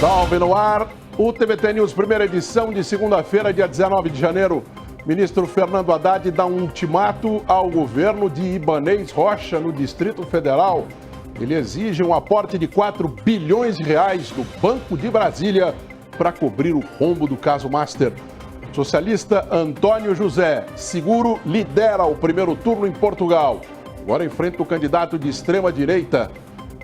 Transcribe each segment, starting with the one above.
Salve no ar, o TVT News, primeira edição de segunda-feira, dia 19 de janeiro. Ministro Fernando Haddad dá um ultimato ao governo de Ibanez Rocha, no Distrito Federal. Ele exige um aporte de 4 bilhões de reais do Banco de Brasília para cobrir o rombo do caso Master. Socialista Antônio José Seguro lidera o primeiro turno em Portugal. Agora enfrenta o candidato de extrema-direita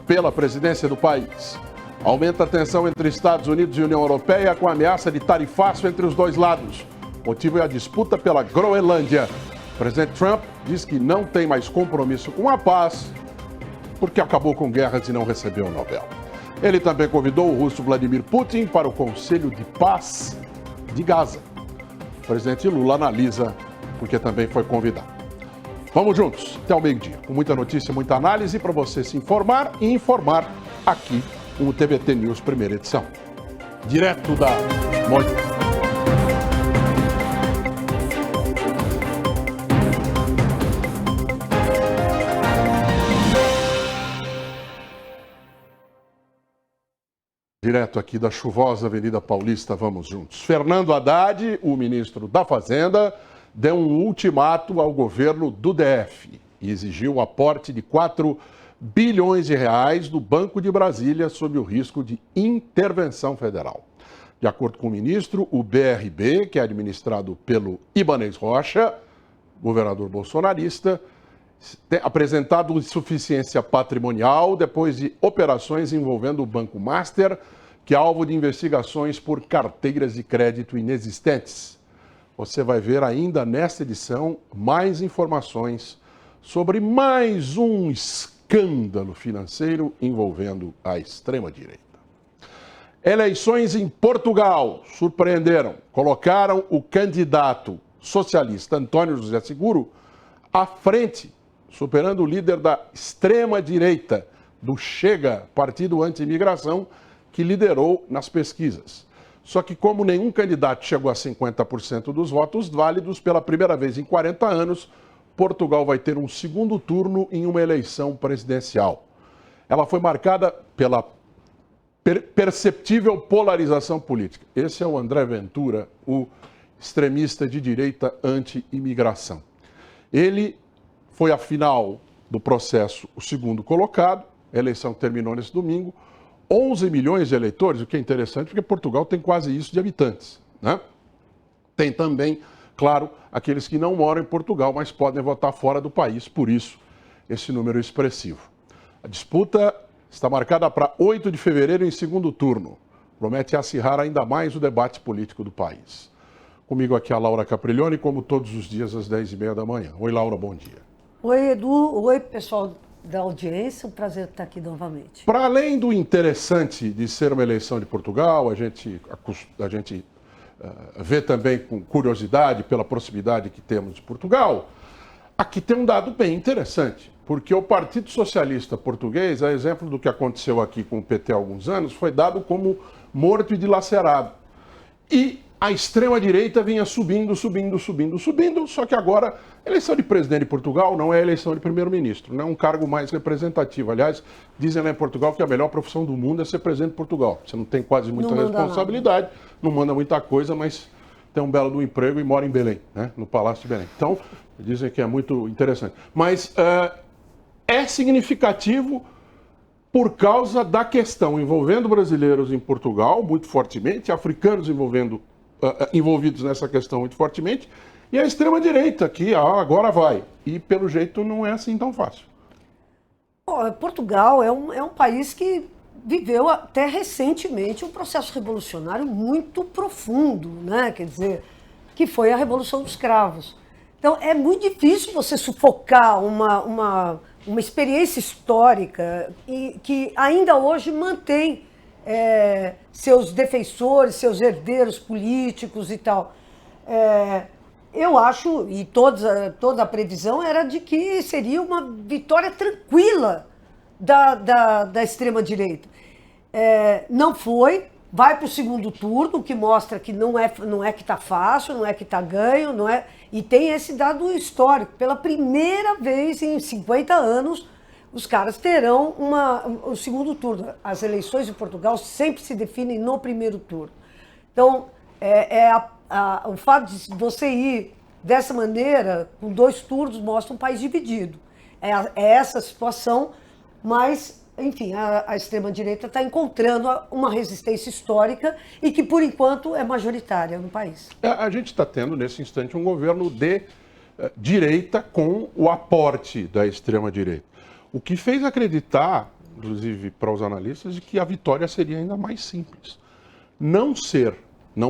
pela presidência do país. Aumenta a tensão entre Estados Unidos e União Europeia com a ameaça de tarifaço entre os dois lados. O motivo é a disputa pela Groenlândia. O presidente Trump diz que não tem mais compromisso com a paz porque acabou com guerras e não recebeu o Nobel. Ele também convidou o russo Vladimir Putin para o Conselho de Paz de Gaza. O presidente Lula analisa porque também foi convidado. Vamos juntos até o meio-dia, com muita notícia, muita análise para você se informar e informar aqui no TVT News, primeira edição. Direto da Mônica. Direto aqui da chuvosa Avenida Paulista, vamos juntos. Fernando Haddad, o ministro da Fazenda, deu um ultimato ao governo do DF e exigiu o aporte de 4 bilhões de reais do Banco de Brasília sob o risco de intervenção federal. De acordo com o ministro, o BRB, que é administrado pelo Ibanez Rocha, governador bolsonarista, tem apresentado insuficiência patrimonial depois de operações envolvendo o Banco Master, que é alvo de investigações por carteiras de crédito inexistentes. Você vai ver ainda nesta edição mais informações sobre mais um escândalo financeiro envolvendo a extrema-direita. Eleições em Portugal surpreenderam, colocaram o candidato socialista Antônio José Seguro à frente, superando o líder da extrema-direita, do Chega, partido anti-imigração, que liderou nas pesquisas. Só que como nenhum candidato chegou a 50% dos votos válidos, pela primeira vez em 40 anos, Portugal vai ter um segundo turno em uma eleição presidencial. Ela foi marcada pela perceptível polarização política. Esse é o André Ventura, o extremista de direita anti-imigração. Ele foi, afinal do processo, o segundo colocado. A eleição terminou nesse domingo. 11 milhões de eleitores, o que é interessante, porque Portugal tem quase isso de habitantes, né? Tem também, claro, aqueles que não moram em Portugal, mas podem votar fora do país, por isso, esse número expressivo. A disputa está marcada para 8 de fevereiro em segundo turno. Promete acirrar ainda mais o debate político do país. Comigo aqui a Laura Capriglione, como todos os dias às 10h30 da manhã. Oi, Laura, bom dia. Oi, Edu. Oi, pessoal da audiência. Um prazer estar aqui novamente. Para além do interessante de ser uma eleição de Portugal, a gente vê também com curiosidade pela proximidade que temos de Portugal, aqui tem um dado bem interessante, porque o Partido Socialista Português, a exemplo do que aconteceu aqui com o PT há alguns anos, foi dado como morto e dilacerado. E a extrema-direita vinha subindo, só que agora a eleição de presidente de Portugal não é a eleição de primeiro-ministro, não é um cargo mais representativo. Aliás, dizem lá em Portugal que a melhor profissão do mundo é ser presidente de Portugal. Você não tem quase muita responsabilidade, não manda muita coisa, mas tem um belo do emprego e mora em Belém, né? No Palácio de Belém. Então, dizem que é muito interessante. Mas é significativo por causa da questão envolvendo brasileiros em Portugal, muito fortemente, africanos envolvidos nessa questão muito fortemente, e a extrema-direita, que agora vai. E, pelo jeito, não é assim tão fácil. Portugal é um país que viveu até recentemente um processo revolucionário muito profundo, né? Quer dizer, que foi a Revolução dos Cravos. Então, é muito difícil você sufocar uma experiência histórica que ainda hoje mantém seus defensores, seus herdeiros políticos e tal. Eu acho, e toda a previsão era de que seria uma vitória tranquila da extrema-direita. Não foi, vai para o segundo turno, o que mostra que não é que está fácil, não é que está ganho, e tem esse dado histórico. Pela primeira vez em 50 anos, os caras terão o segundo turno. As eleições em Portugal sempre se definem no primeiro turno. Então, o fato de você ir dessa maneira, com 2 turnos, mostra um país dividido. É essa situação, mas, enfim, a extrema-direita está encontrando uma resistência histórica e que, por enquanto, é majoritária no país. A gente está tendo, nesse instante, um governo de direita com o aporte da extrema-direita. O que fez acreditar, inclusive para os analistas, de que a vitória seria ainda mais simples. Não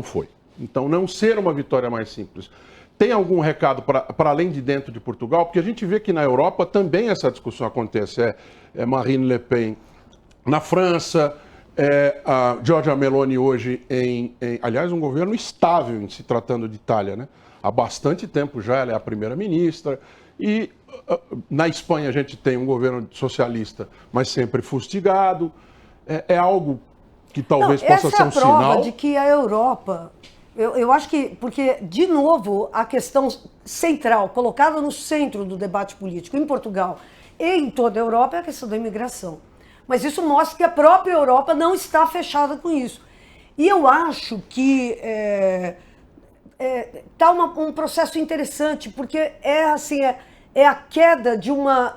foi. Então, não ser uma vitória mais simples. Tem algum recado para além de dentro de Portugal? Porque a gente vê que na Europa também essa discussão acontece. Marine Le Pen na França, a Giorgia Meloni hoje aliás, um governo estável em se tratando de Itália, né? Há bastante tempo já ela é a primeira-ministra. E na Espanha a gente tem um governo socialista, mas sempre fustigado. É algo que talvez possa ser um sinal. Essa é a prova de que a Europa... Eu acho que, porque, de novo, a questão central, colocada no centro do debate político em Portugal e em toda a Europa, é a questão da imigração. Mas isso mostra que a própria Europa não está fechada com isso. E eu acho que está um processo interessante, porque é a queda de uma...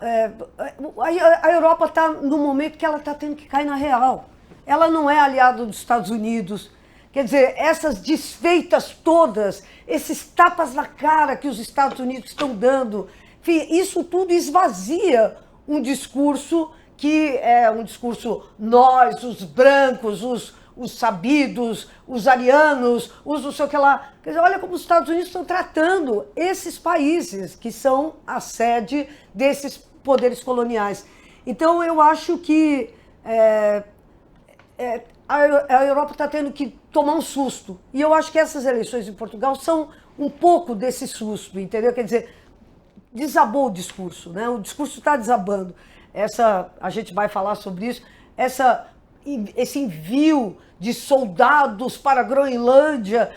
a Europa está no momento que ela está tendo que cair na real. Ela não é aliada dos Estados Unidos. Quer dizer, essas desfeitas todas, esses tapas na cara que os Estados Unidos estão dando, enfim, isso tudo esvazia um discurso que é um discurso nós, os brancos, os sabidos, os arianos, os não sei o que lá. Quer dizer, olha como os Estados Unidos estão tratando esses países que são a sede desses poderes coloniais. Então, eu acho que a Europa está tendo que tomar um susto. E eu acho que essas eleições em Portugal são um pouco desse susto, entendeu? Quer dizer, desabou o discurso, né? O discurso está desabando. A gente vai falar sobre isso, esse envio de soldados para a Groenlândia.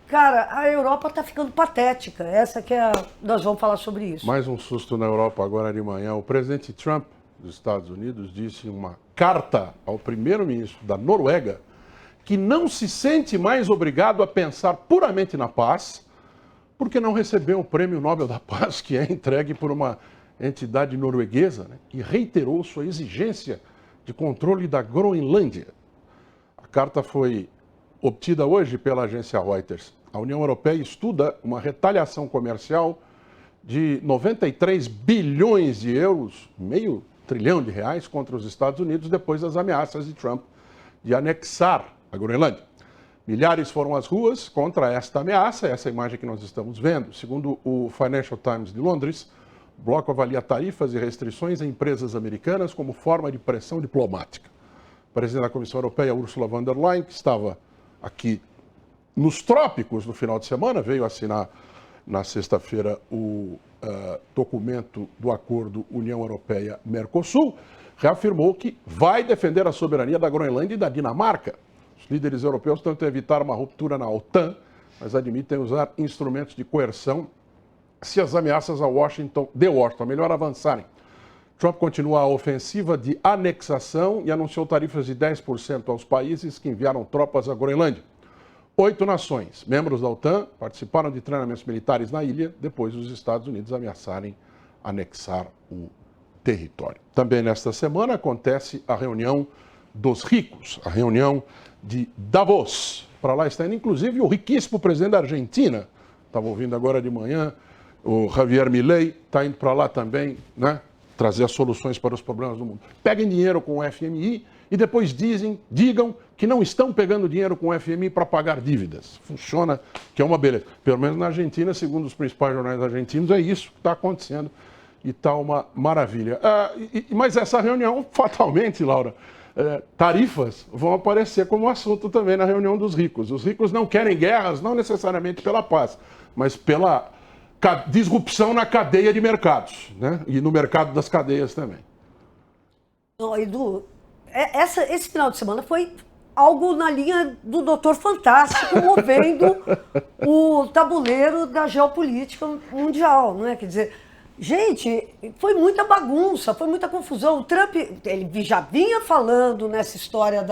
Cara, a Europa está ficando patética. Nós vamos falar sobre isso. Mais um susto na Europa agora de manhã. O presidente Trump dos Estados Unidos disse em uma carta ao primeiro-ministro da Noruega que não se sente mais obrigado a pensar puramente na paz, porque não recebeu o Prêmio Nobel da Paz, que é entregue por uma entidade norueguesa, né, e reiterou sua exigência de controle da Groenlândia. A carta foi obtida hoje pela agência Reuters. A União Europeia estuda uma retaliação comercial de 93 bilhões de euros, meio trilhão de reais, contra os Estados Unidos depois das ameaças de Trump de anexar a Groenlândia. Milhares foram às ruas contra esta ameaça, essa imagem que nós estamos vendo. Segundo o Financial Times de Londres, o bloco avalia tarifas e restrições a empresas americanas como forma de pressão diplomática. A presidente da Comissão Europeia, Ursula von der Leyen, que estava aqui nos trópicos no final de semana, veio assinar na sexta-feira o documento do acordo União Europeia-Mercosul, reafirmou que vai defender a soberania da Groenlândia e da Dinamarca. Os líderes europeus tentam evitar uma ruptura na OTAN, mas admitem usar instrumentos de coerção se as ameaças de Washington melhor avançarem. Trump continua a ofensiva de anexação e anunciou tarifas de 10% aos países que enviaram tropas à Groenlândia. 8 nações, membros da OTAN, participaram de treinamentos militares na ilha depois dos Estados Unidos ameaçarem anexar o território. Também nesta semana acontece a reunião dos ricos, a reunião de Davos. Para lá está indo, inclusive, o riquíssimo presidente da Argentina. Estava ouvindo agora de manhã, o Javier Milei está indo para lá também, né, trazer as soluções para os problemas do mundo. Peguem dinheiro com o FMI e depois digam que não estão pegando dinheiro com o FMI para pagar dívidas. Funciona, que é uma beleza. Pelo menos na Argentina, segundo os principais jornais argentinos, é isso que está acontecendo e está uma maravilha. Mas essa reunião, fatalmente, Laura, tarifas vão aparecer como assunto também na reunião dos ricos. Os ricos não querem guerras, não necessariamente pela paz, mas pela disrupção na cadeia de mercados, né? E no mercado das cadeias também. Edu, esse final de semana foi algo na linha do Doutor Fantástico, movendo o tabuleiro da geopolítica mundial, não é? Quer dizer, Gente, foi muita bagunça, foi muita confusão. O Trump, ele já vinha falando nessa história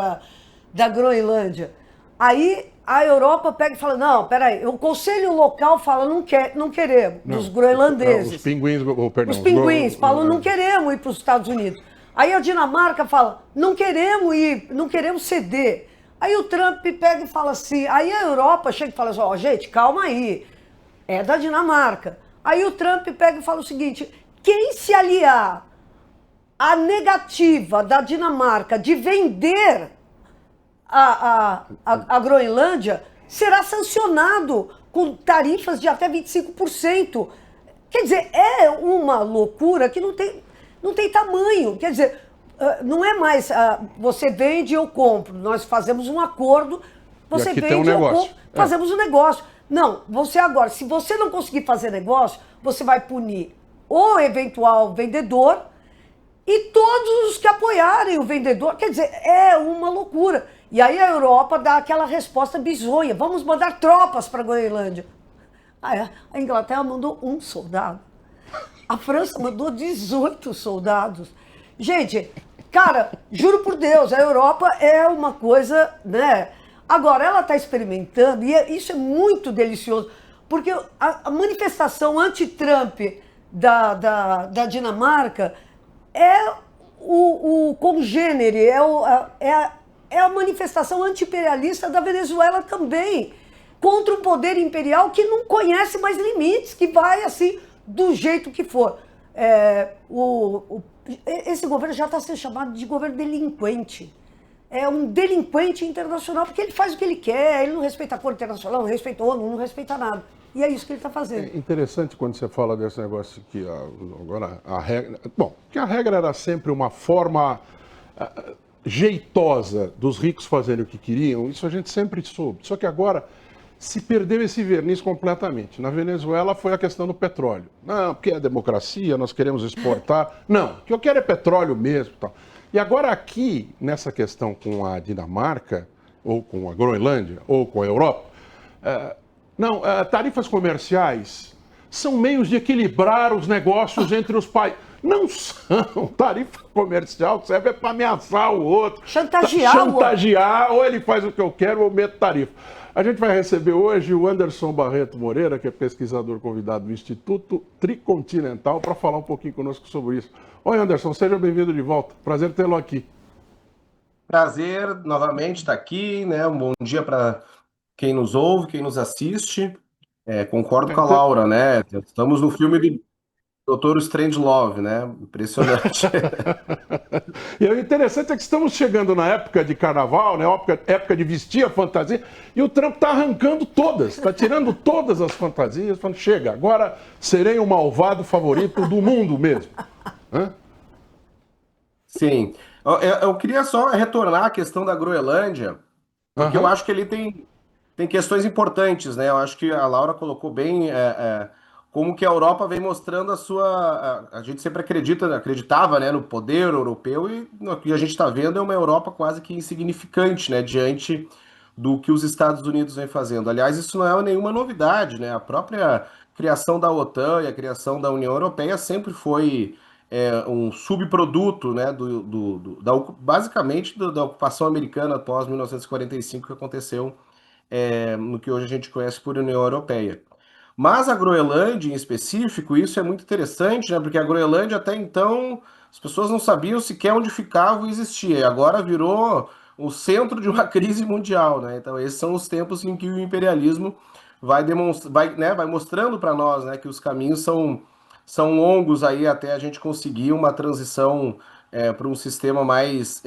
da Groenlândia. Aí a Europa pega e fala, não, peraí, o conselho local fala, não queremos, Não, dos groenlandeses. Os pinguins, perdão. Os pinguins falam, não queremos ir para os Estados Unidos. Aí a Dinamarca fala, não queremos ir, não queremos ceder. Aí o Trump pega e fala assim, aí a Europa chega e fala assim, ó, gente, calma aí, é da Dinamarca. Aí o Trump pega e fala o seguinte, quem se aliar à negativa da Dinamarca de vender a Groenlândia será sancionado com tarifas de até 25%. Quer dizer, é uma loucura que não tem tamanho. Quer dizer, não é mais você vende e eu compro. Nós fazemos um acordo, você vende e eu compro, fazemos um negócio. Não, você agora, se você não conseguir fazer negócio, você vai punir o eventual vendedor e todos os que apoiarem o vendedor. Quer dizer, é uma loucura. E aí a Europa dá aquela resposta bizonha, vamos mandar tropas para a Groenlândia. A Inglaterra mandou 1 soldado. A França mandou 18 soldados. Gente, cara, juro por Deus, a Europa é uma coisa, né? Agora, ela está experimentando, e isso é muito delicioso, porque a manifestação anti-Trump da Dinamarca é o congênere, é a manifestação anti-imperialista da Venezuela também, contra um poder imperial que não conhece mais limites, que vai assim, do jeito que for. Esse governo já está sendo chamado de governo delinquente. É um delinquente internacional, porque ele faz o que ele quer, ele não respeita a acordo internacional, não respeita a ONU, não respeita nada. E é isso que ele está fazendo. É interessante quando você fala desse negócio que agora a regra... Bom, que a regra era sempre uma forma jeitosa dos ricos fazerem o que queriam, isso a gente sempre soube. Só que agora se perdeu esse verniz completamente. Na Venezuela foi a questão do petróleo. Não, porque é democracia, nós queremos exportar. Não, o que eu quero é petróleo mesmo. Tal. E agora aqui, nessa questão com a Dinamarca, ou com a Groenlândia, ou com a Europa, tarifas comerciais são meios de equilibrar os negócios entre os países. Não são. Tarifa comercial serve para ameaçar o outro. Chantagear, ou ele faz o que eu quero ou eu meto tarifa. A gente vai receber hoje o Anderson Barreto Moreira, que é pesquisador convidado do Instituto Tricontinental, para falar um pouquinho conosco sobre isso. Oi, Anderson, seja bem-vindo de volta. Prazer tê-lo aqui. Prazer novamente estar aqui, né? Um bom dia para quem nos ouve, quem nos assiste. Concordo com a Laura, né? Estamos no filme do Doutor Strangelove, né? Impressionante. E o interessante é que estamos chegando na época de carnaval, né? Época de vestir a fantasia, e o Trump está arrancando todas, está tirando todas as fantasias, falando, chega, agora serei o malvado favorito do mundo mesmo. Hã? Sim. Eu queria só retornar à questão da Groenlândia, porque eu acho que ele tem questões importantes, né? Eu acho que a Laura colocou bem como que a Europa vem mostrando a sua... A gente sempre acreditava, né, no poder europeu, e o que a gente está vendo é uma Europa quase que insignificante, né, diante do que os Estados Unidos vem fazendo. Aliás, isso não é nenhuma novidade, né? A própria criação da OTAN e a criação da União Europeia sempre foi um subproduto, né, basicamente da ocupação americana após 1945, que aconteceu no que hoje a gente conhece por União Europeia. Mas a Groenlândia, em específico, isso é muito interessante, né? Porque a Groenlândia, até então, as pessoas não sabiam sequer onde ficava e existia. E agora virou o centro de uma crise mundial, né? Então, esses são os tempos em que o imperialismo vai mostrando para nós, né, que os caminhos são longos aí até a gente conseguir uma transição para um sistema mais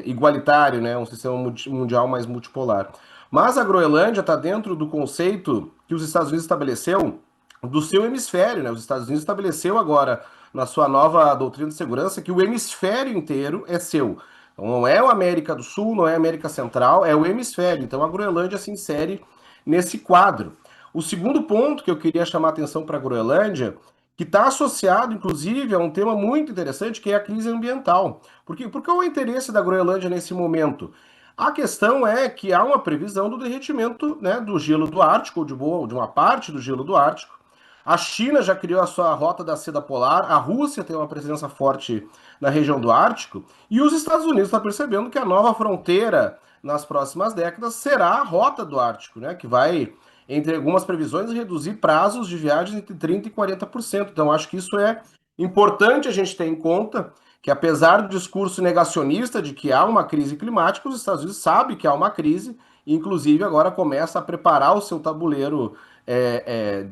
igualitário, né? Um sistema mundial mais multipolar. Mas a Groenlândia está dentro do conceito que os Estados Unidos estabeleceu do seu hemisfério, né? Os Estados Unidos estabeleceu agora, na sua nova doutrina de segurança, que o hemisfério inteiro é seu. Então não é a América do Sul, não é a América Central, é o hemisfério. Então a Groenlândia se insere nesse quadro. O segundo ponto que eu queria chamar a atenção para a Groenlândia, que está associado, inclusive, a um tema muito interessante, que é a crise ambiental. Por que é o interesse da Groenlândia nesse momento? A questão é que há uma previsão do derretimento, né, do gelo do Ártico, ou de uma parte do gelo do Ártico, A China já criou a sua rota da seda polar, a Rússia tem uma presença forte na região do Ártico, e os Estados Unidos estão percebendo que a nova fronteira nas próximas décadas será a rota do Ártico, né? Que vai, entre algumas previsões, reduzir prazos de viagem entre 30% e 40%. Então, acho que isso é importante a gente ter em conta, que apesar do discurso negacionista de que há uma crise climática, os Estados Unidos sabem que há uma crise, e inclusive agora começa a preparar o seu tabuleiro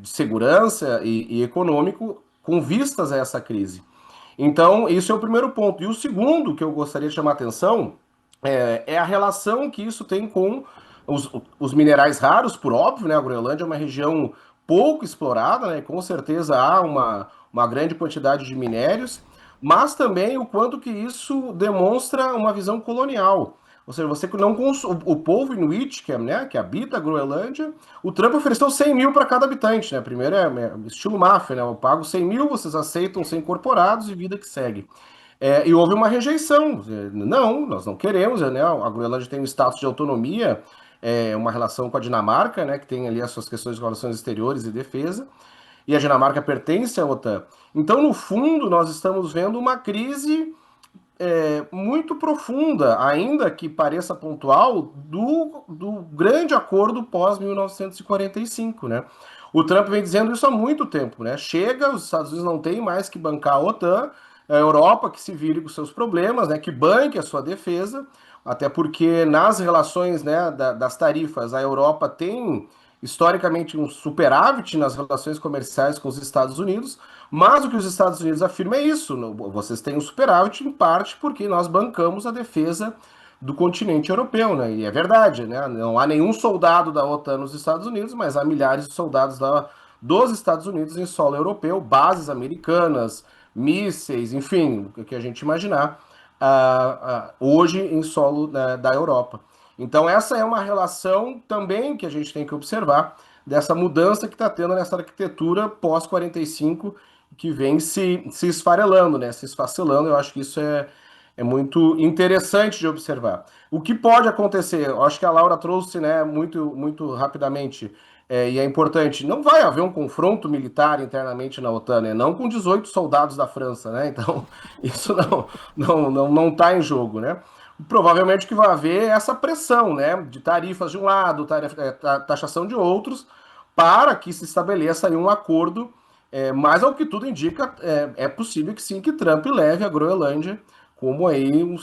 de segurança e econômico com vistas a essa crise. Então, isso é o primeiro ponto. E o segundo que eu gostaria de chamar a atenção é a relação que isso tem com os minerais raros, por óbvio, né? A Groenlândia é uma região pouco explorada, né? Com certeza há uma grande quantidade de minérios, mas também o quanto que isso demonstra uma visão colonial. Ou seja, você não o povo inuit, que habita a Groenlândia, o Trump ofereceu 100 mil para cada habitante, né? Primeiro é estilo máfia, né? Eu pago 100 mil, vocês aceitam ser incorporados e vida que segue. E houve uma rejeição. Não, nós não queremos, né? A Groenlândia tem um status de autonomia, uma relação com a Dinamarca, né? Que tem ali as suas questões de relações exteriores e defesa, e a Dinamarca pertence à OTAN. Então, no fundo, nós estamos vendo uma crise muito profunda, ainda que pareça pontual, do grande acordo pós-1945, né? O Trump vem dizendo isso há muito tempo, né? Chega, os Estados Unidos não têm mais que bancar a OTAN, a Europa que se vire com seus problemas, né? Que banque a sua defesa, até porque nas relações, né, das tarifas, a Europa tem historicamente um superávit nas relações comerciais com os Estados Unidos, mas o que os Estados Unidos afirmam é isso: vocês têm um superávit em parte porque nós bancamos a defesa do continente europeu, né? E é verdade, né? Não há nenhum soldado da OTAN nos Estados Unidos, mas há milhares de soldados dos Estados Unidos em solo europeu, bases americanas, mísseis, enfim, o que a gente imaginar hoje em solo da Europa. Então essa é uma relação também que a gente tem que observar dessa mudança que está tendo nessa arquitetura pós-45, que vem se esfarelando, né? Se esfacelando. Eu acho que isso é muito interessante de observar. O que pode acontecer, eu acho que a Laura trouxe, né, muito, muito rapidamente, e é importante, não vai haver um confronto militar internamente na OTAN, né? Não com 18 soldados da França, né? Então, isso não tá em jogo, né? Provavelmente que vai haver essa pressão, né, de tarifas de um lado, taxação de outros, para que se estabeleça aí um acordo, mas ao que tudo indica, é possível que sim, que Trump leve a Groenlândia como aí o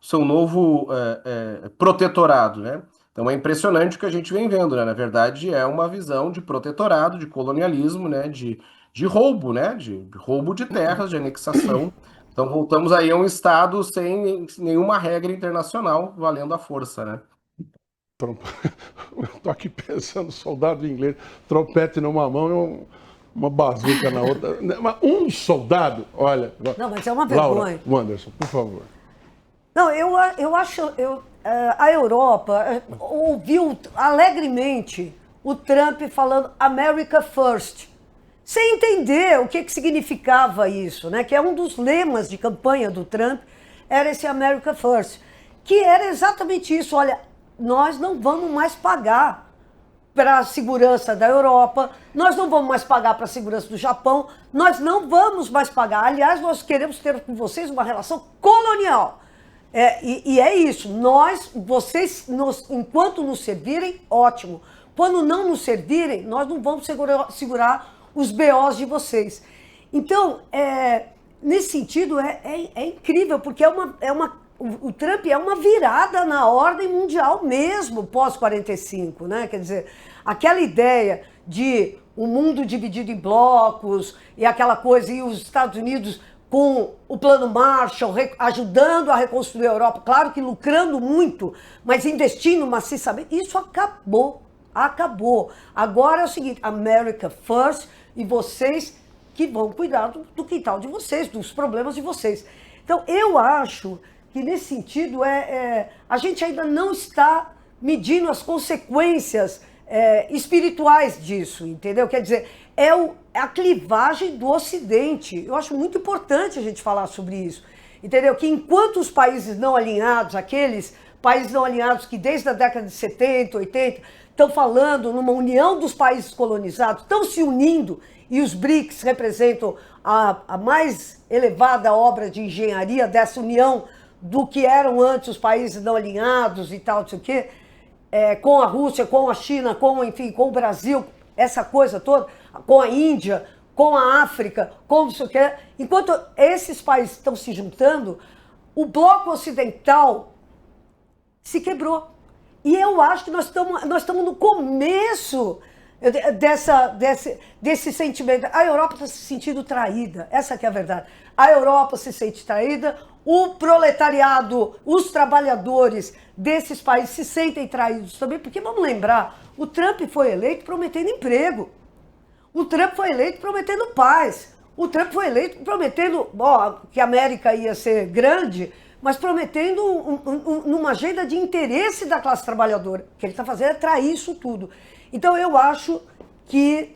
seu novo protetorado, né? Então é impressionante o que a gente vem vendo, né? Na verdade, é uma visão de protetorado, de colonialismo, né? De roubo, né? De roubo de terras, de anexação. Então voltamos aí a um Estado sem nenhuma regra internacional, valendo a força, né? Eu tô aqui pensando, soldado inglês, trompete numa mão e uma bazuca na outra. Um soldado, olha... Não, mas é uma vergonha. Laura, Wanderson, por favor. Não, eu acho... a Europa ouviu alegremente o Trump falando America First, sem entender o que significava isso, né? Que é um dos lemas de campanha do Trump, era esse America First, que era exatamente isso. Olha, nós não vamos mais pagar para a segurança da Europa, nós não vamos mais pagar para a segurança do Japão, nós não vamos mais pagar. Aliás, nós queremos ter com vocês uma relação colonial. E é isso, vocês, enquanto nos servirem, ótimo. Quando não nos servirem, nós não vamos segurar os BOs de vocês. Então, nesse sentido, é incrível, porque o Trump é uma virada na ordem mundial mesmo, pós-45, né? Quer dizer, aquela ideia de um mundo dividido em blocos e aquela coisa, e os Estados Unidos com o plano Marshall, ajudando a reconstruir a Europa, claro que lucrando muito, mas investindo maciçamente, isso acabou. Agora é o seguinte, America First, e vocês que vão cuidar do quintal de vocês, dos problemas de vocês. Então, eu acho que nesse sentido a gente ainda não está medindo as consequências espirituais disso, entendeu? Quer dizer, é a clivagem do Ocidente. Eu acho muito importante a gente falar sobre isso, entendeu? Que enquanto os países não alinhados, aqueles países não alinhados que desde a década de 70, 80 estão falando numa união dos países colonizados, estão se unindo, e os BRICS representam a mais elevada obra de engenharia dessa união do que eram antes os países não alinhados e tal, não sei o quê, com a Rússia, com a China, enfim, com o Brasil, essa coisa toda, com a Índia, com a África, com não sei o quê. Enquanto esses países estão se juntando, o bloco ocidental se quebrou. E eu acho que nós estamos no começo desse sentimento. A Europa está se sentindo traída, essa que é a verdade. A Europa se sente traída, o proletariado, os trabalhadores desses países se sentem traídos também, porque vamos lembrar, o Trump foi eleito prometendo emprego, o Trump foi eleito prometendo paz, o Trump foi eleito prometendo que a América ia ser grande, mas prometendo uma agenda de interesse da classe trabalhadora. O que ele está fazendo é trair isso tudo. Então eu acho que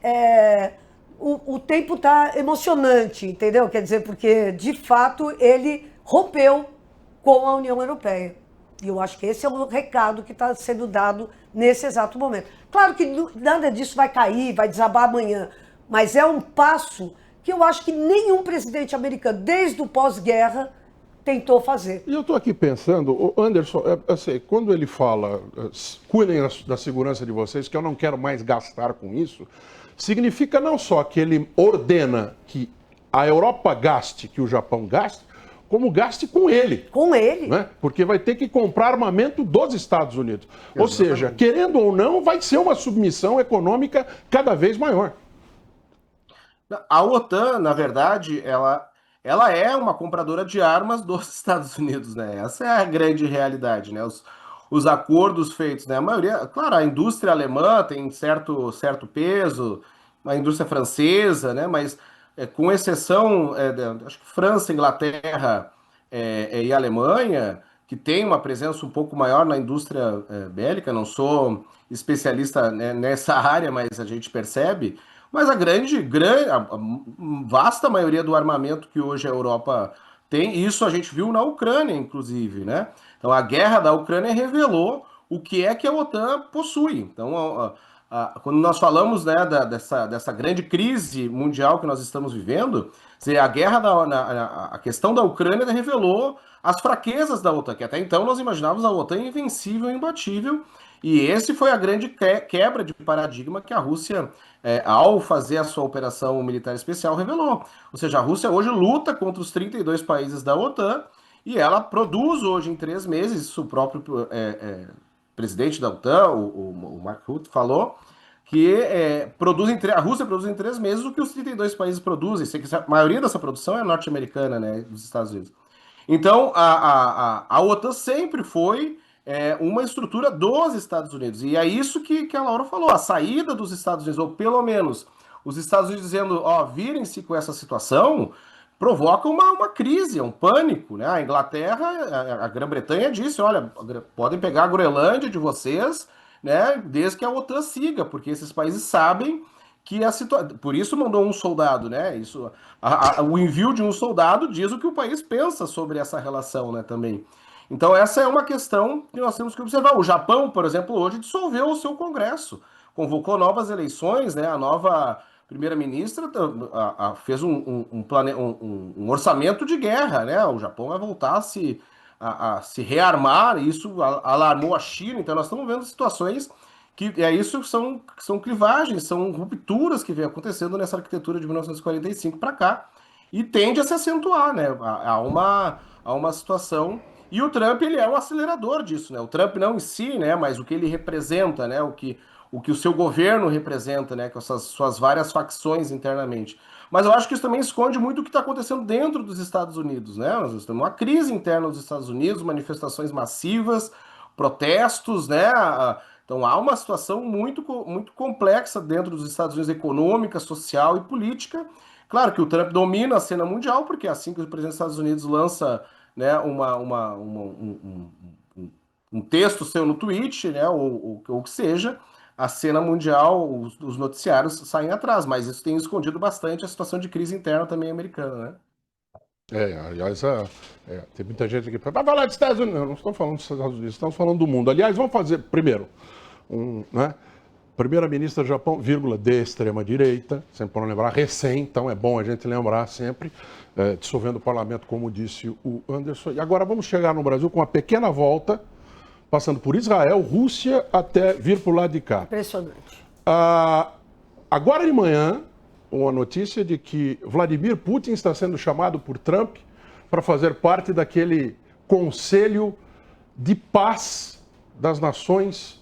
o tempo está emocionante, entendeu? Quer dizer, porque de fato ele rompeu com a União Europeia. E eu acho que esse é o recado que está sendo dado nesse exato momento. Claro que nada disso vai cair, vai desabar amanhã, mas é um passo que eu acho que nenhum presidente americano, desde o pós-guerra, tentou fazer. E eu estou aqui pensando, Anderson, assim, quando ele fala, cuidem da segurança de vocês, que eu não quero mais gastar com isso, significa não só que ele ordena que a Europa gaste, que o Japão gaste, como gaste com ele. Com ele. Né? Porque vai ter que comprar armamento dos Estados Unidos. Exatamente. Ou seja, querendo ou não, vai ser uma submissão econômica cada vez maior. A OTAN, na verdade, ela é uma compradora de armas dos Estados Unidos, né? Essa é a grande realidade, né? Os acordos feitos, né? A maioria, claro, a indústria alemã tem certo peso, a indústria francesa, né? Mas com exceção, acho que França, Inglaterra e Alemanha, que tem uma presença um pouco maior na indústria bélica, não sou especialista, né, nessa área, mas a gente percebe. Mas a vasta maioria do armamento que hoje a Europa tem, isso a gente viu na Ucrânia, inclusive, né? Então a guerra da Ucrânia revelou o que é que a OTAN possui. Então, quando nós falamos, né, dessa grande crise mundial que nós estamos vivendo, a guerra a questão da Ucrânia revelou as fraquezas da OTAN, que até então nós imaginávamos a OTAN invencível, imbatível, e esse foi a grande quebra de paradigma que a Rússia, ao fazer a sua operação militar especial, revelou. Ou seja, a Rússia hoje luta contra os 32 países da OTAN e ela produz hoje em 3 meses, isso o próprio presidente da OTAN, o Mark Rutte, falou, que a Rússia produz em 3 meses o que os 32 países produzem. A maioria dessa produção é norte-americana, né, dos Estados Unidos. Então, a OTAN sempre foi uma estrutura dos Estados Unidos. E é isso que a Laura falou, a saída dos Estados Unidos, ou pelo menos os Estados Unidos dizendo, virem-se com essa situação, provoca uma crise, um pânico, né? A Inglaterra, a Grã-Bretanha disse, olha, podem pegar a Groenlândia de vocês, né, desde que a OTAN siga, porque esses países sabem que a situação... Por isso mandou um soldado, né? O envio de um soldado diz o que o país pensa sobre essa relação, né, também. Então essa é uma questão que nós temos que observar. O Japão, por exemplo, hoje dissolveu o seu Congresso, convocou novas eleições, né? A nova primeira-ministra fez um orçamento de guerra, né? O Japão vai voltar a se rearmar, e isso alarmou a China. Então nós estamos vendo situações que são clivagens, são rupturas que vem acontecendo nessa arquitetura de 1945 para cá, e tende a se acentuar, né? Há uma situação... E o Trump, ele é o acelerador disso, né? O Trump não em si, né? Mas o que ele representa, né? O que o seu governo representa, né? Com essas suas várias facções internamente. Mas eu acho que isso também esconde muito o que está acontecendo dentro dos Estados Unidos, né? Nós temos uma crise interna dos Estados Unidos, manifestações massivas, protestos, né? Então há uma situação muito, muito complexa dentro dos Estados Unidos, econômica, social e política. Claro que o Trump domina a cena mundial, porque assim que o presidente dos Estados Unidos lança, né, um texto seu no tweet, né, ou que seja, a cena mundial, os noticiários saem atrás, mas isso tem escondido bastante a situação de crise interna também americana, né? Aliás, tem muita gente aqui para falar dos Estados Unidos. Não estou falando dos Estados Unidos, estamos falando do mundo. Aliás, vamos fazer, primeiro, né? Primeira-ministra do Japão, vírgula, de extrema-direita, sempre para não lembrar, recém, então é bom a gente lembrar sempre, dissolvendo o parlamento, como disse o Anderson. E agora vamos chegar no Brasil com uma pequena volta, passando por Israel, Rússia, até vir para o lado de cá. Impressionante. Agora de manhã, uma notícia de que Vladimir Putin está sendo chamado por Trump para fazer parte daquele Conselho de Paz das Nações,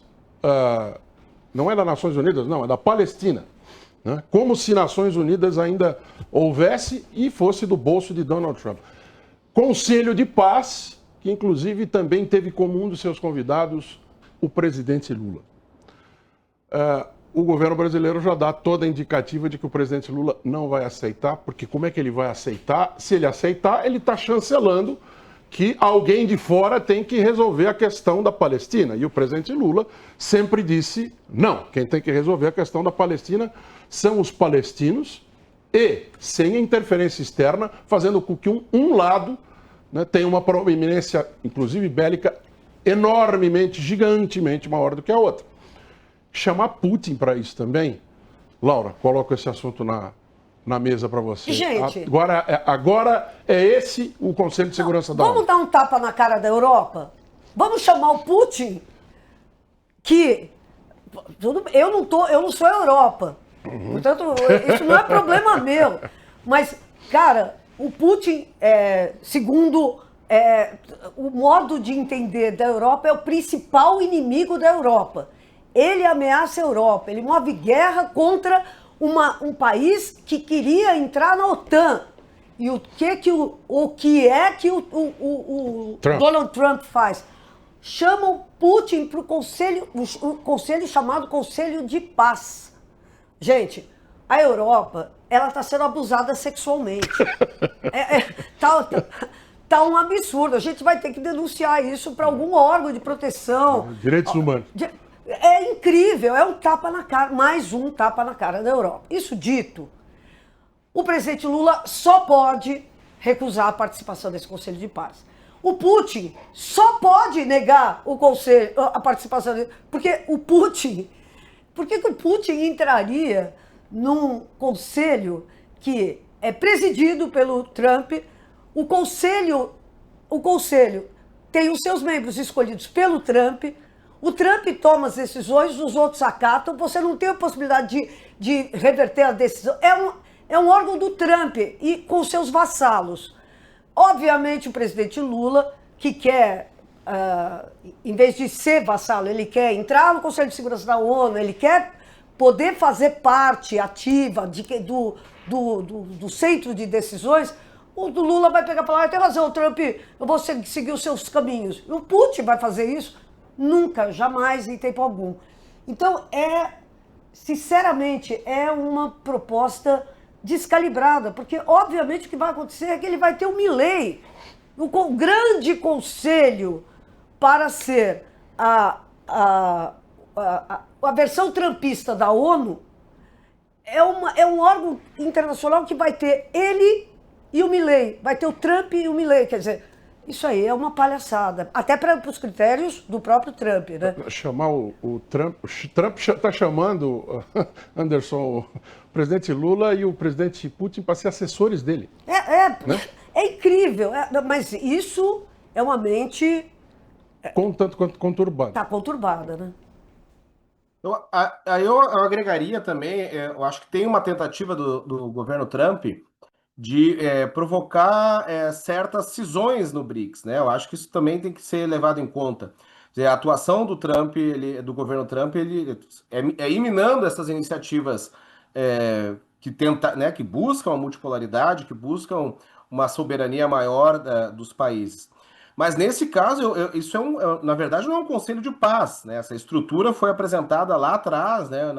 não é das Nações Unidas, não, é da Palestina. Né? Como se Nações Unidas ainda houvesse e fosse do bolso de Donald Trump. Conselho de Paz, que inclusive também teve como um dos seus convidados o presidente Lula. O governo brasileiro já dá toda a indicativa de que o presidente Lula não vai aceitar, porque como é que ele vai aceitar? Se ele aceitar, ele está chancelando que alguém de fora tem que resolver a questão da Palestina. E o presidente Lula sempre disse, não, quem tem que resolver a questão da Palestina são os palestinos e, sem interferência externa, fazendo com que um lado, né, tenha uma proeminência, inclusive bélica, enormemente, gigantemente maior do que a outra. Chamar Putin para isso também, Laura, coloco esse assunto na mesa para você. Gente, agora é esse o Conselho de Segurança da ONU. Vamos dar um tapa na cara da Europa? Vamos chamar o Putin, que eu não sou a Europa. Portanto, isso não é problema meu. Mas, cara, o Putin, segundo o modo de entender da Europa, é o principal inimigo da Europa. Ele ameaça a Europa, ele move guerra contra um país que queria entrar na OTAN. E o que o Donald Trump faz? Chama o Putin para o conselho chamado Conselho de Paz. Gente, a Europa, ela está sendo abusada sexualmente. Tá um absurdo. A gente vai ter que denunciar isso para algum órgão de proteção. Direitos humanos. É incrível, é um tapa na cara, mais um tapa na cara da Europa. Isso dito, o presidente Lula só pode recusar a participação desse Conselho de Paz. O Putin só pode negar a participação dele, porque o Putin entraria num conselho que é presidido pelo Trump? O conselho tem os seus membros escolhidos pelo Trump. O Trump toma as decisões, os outros acatam, você não tem a possibilidade de reverter a decisão. É um órgão do Trump e com seus vassalos. Obviamente o presidente Lula, que quer, em vez de ser vassalo, ele quer entrar no Conselho de Segurança da ONU, ele quer poder fazer parte ativa do centro de decisões. O do Lula vai pegar e falar, tem razão, Trump, eu vou seguir os seus caminhos. E o Putin vai fazer isso? Nunca, jamais, em tempo algum. Então, sinceramente, é uma proposta descalibrada, porque, obviamente, o que vai acontecer é que ele vai ter o Milei, o grande conselho para ser a versão trumpista da ONU, é um órgão internacional que vai ter ele e o Milei, vai ter o Trump e o Milei, quer dizer... Isso aí é uma palhaçada, até para os critérios do próprio Trump, né? Chamar o Trump está chamando, Anderson, o presidente Lula e o presidente Putin para ser assessores dele. Né? É incrível, mas isso é uma mente... Tanto quanto conturbada. Está conturbada, né? Eu agregaria também, eu acho que tem uma tentativa do governo Trump de provocar certas cisões no BRICS, né? Eu acho que isso também tem que ser levado em conta. A atuação do Trump, do governo Trump, ele é iminando essas iniciativas que buscam a multipolaridade, que buscam uma soberania maior dos países. Mas nesse caso, isso na verdade não é um conselho de paz, né? Essa estrutura foi apresentada lá atrás, né?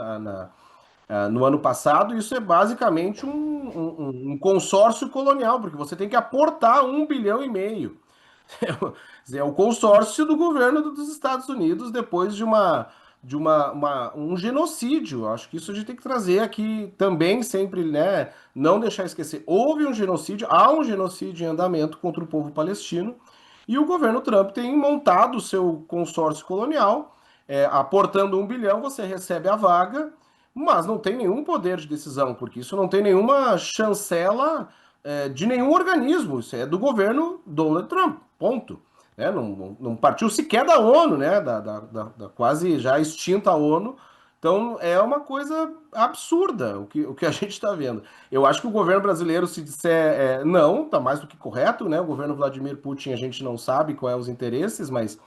No ano passado, isso é basicamente um consórcio colonial, porque você tem que aportar 1,5 bilhão. É o consórcio do governo dos Estados Unidos depois de uma um genocídio. Acho que isso a gente tem que trazer aqui também sempre, né? Não deixar esquecer. Houve um genocídio, há um genocídio em andamento contra o povo palestino, e o governo Trump tem montado o seu consórcio colonial, aportando 1 bilhão, você recebe a vaga, mas não tem nenhum poder de decisão, porque isso não tem nenhuma chancela de nenhum organismo, isso é do governo Donald Trump, ponto. Não partiu sequer da ONU, né? Da quase já extinta ONU. Então é uma coisa absurda o que a gente está vendo. Eu acho que o governo brasileiro, se disser não, está mais do que correto, né? O governo Vladimir Putin, a gente não sabe quais são os interesses, mas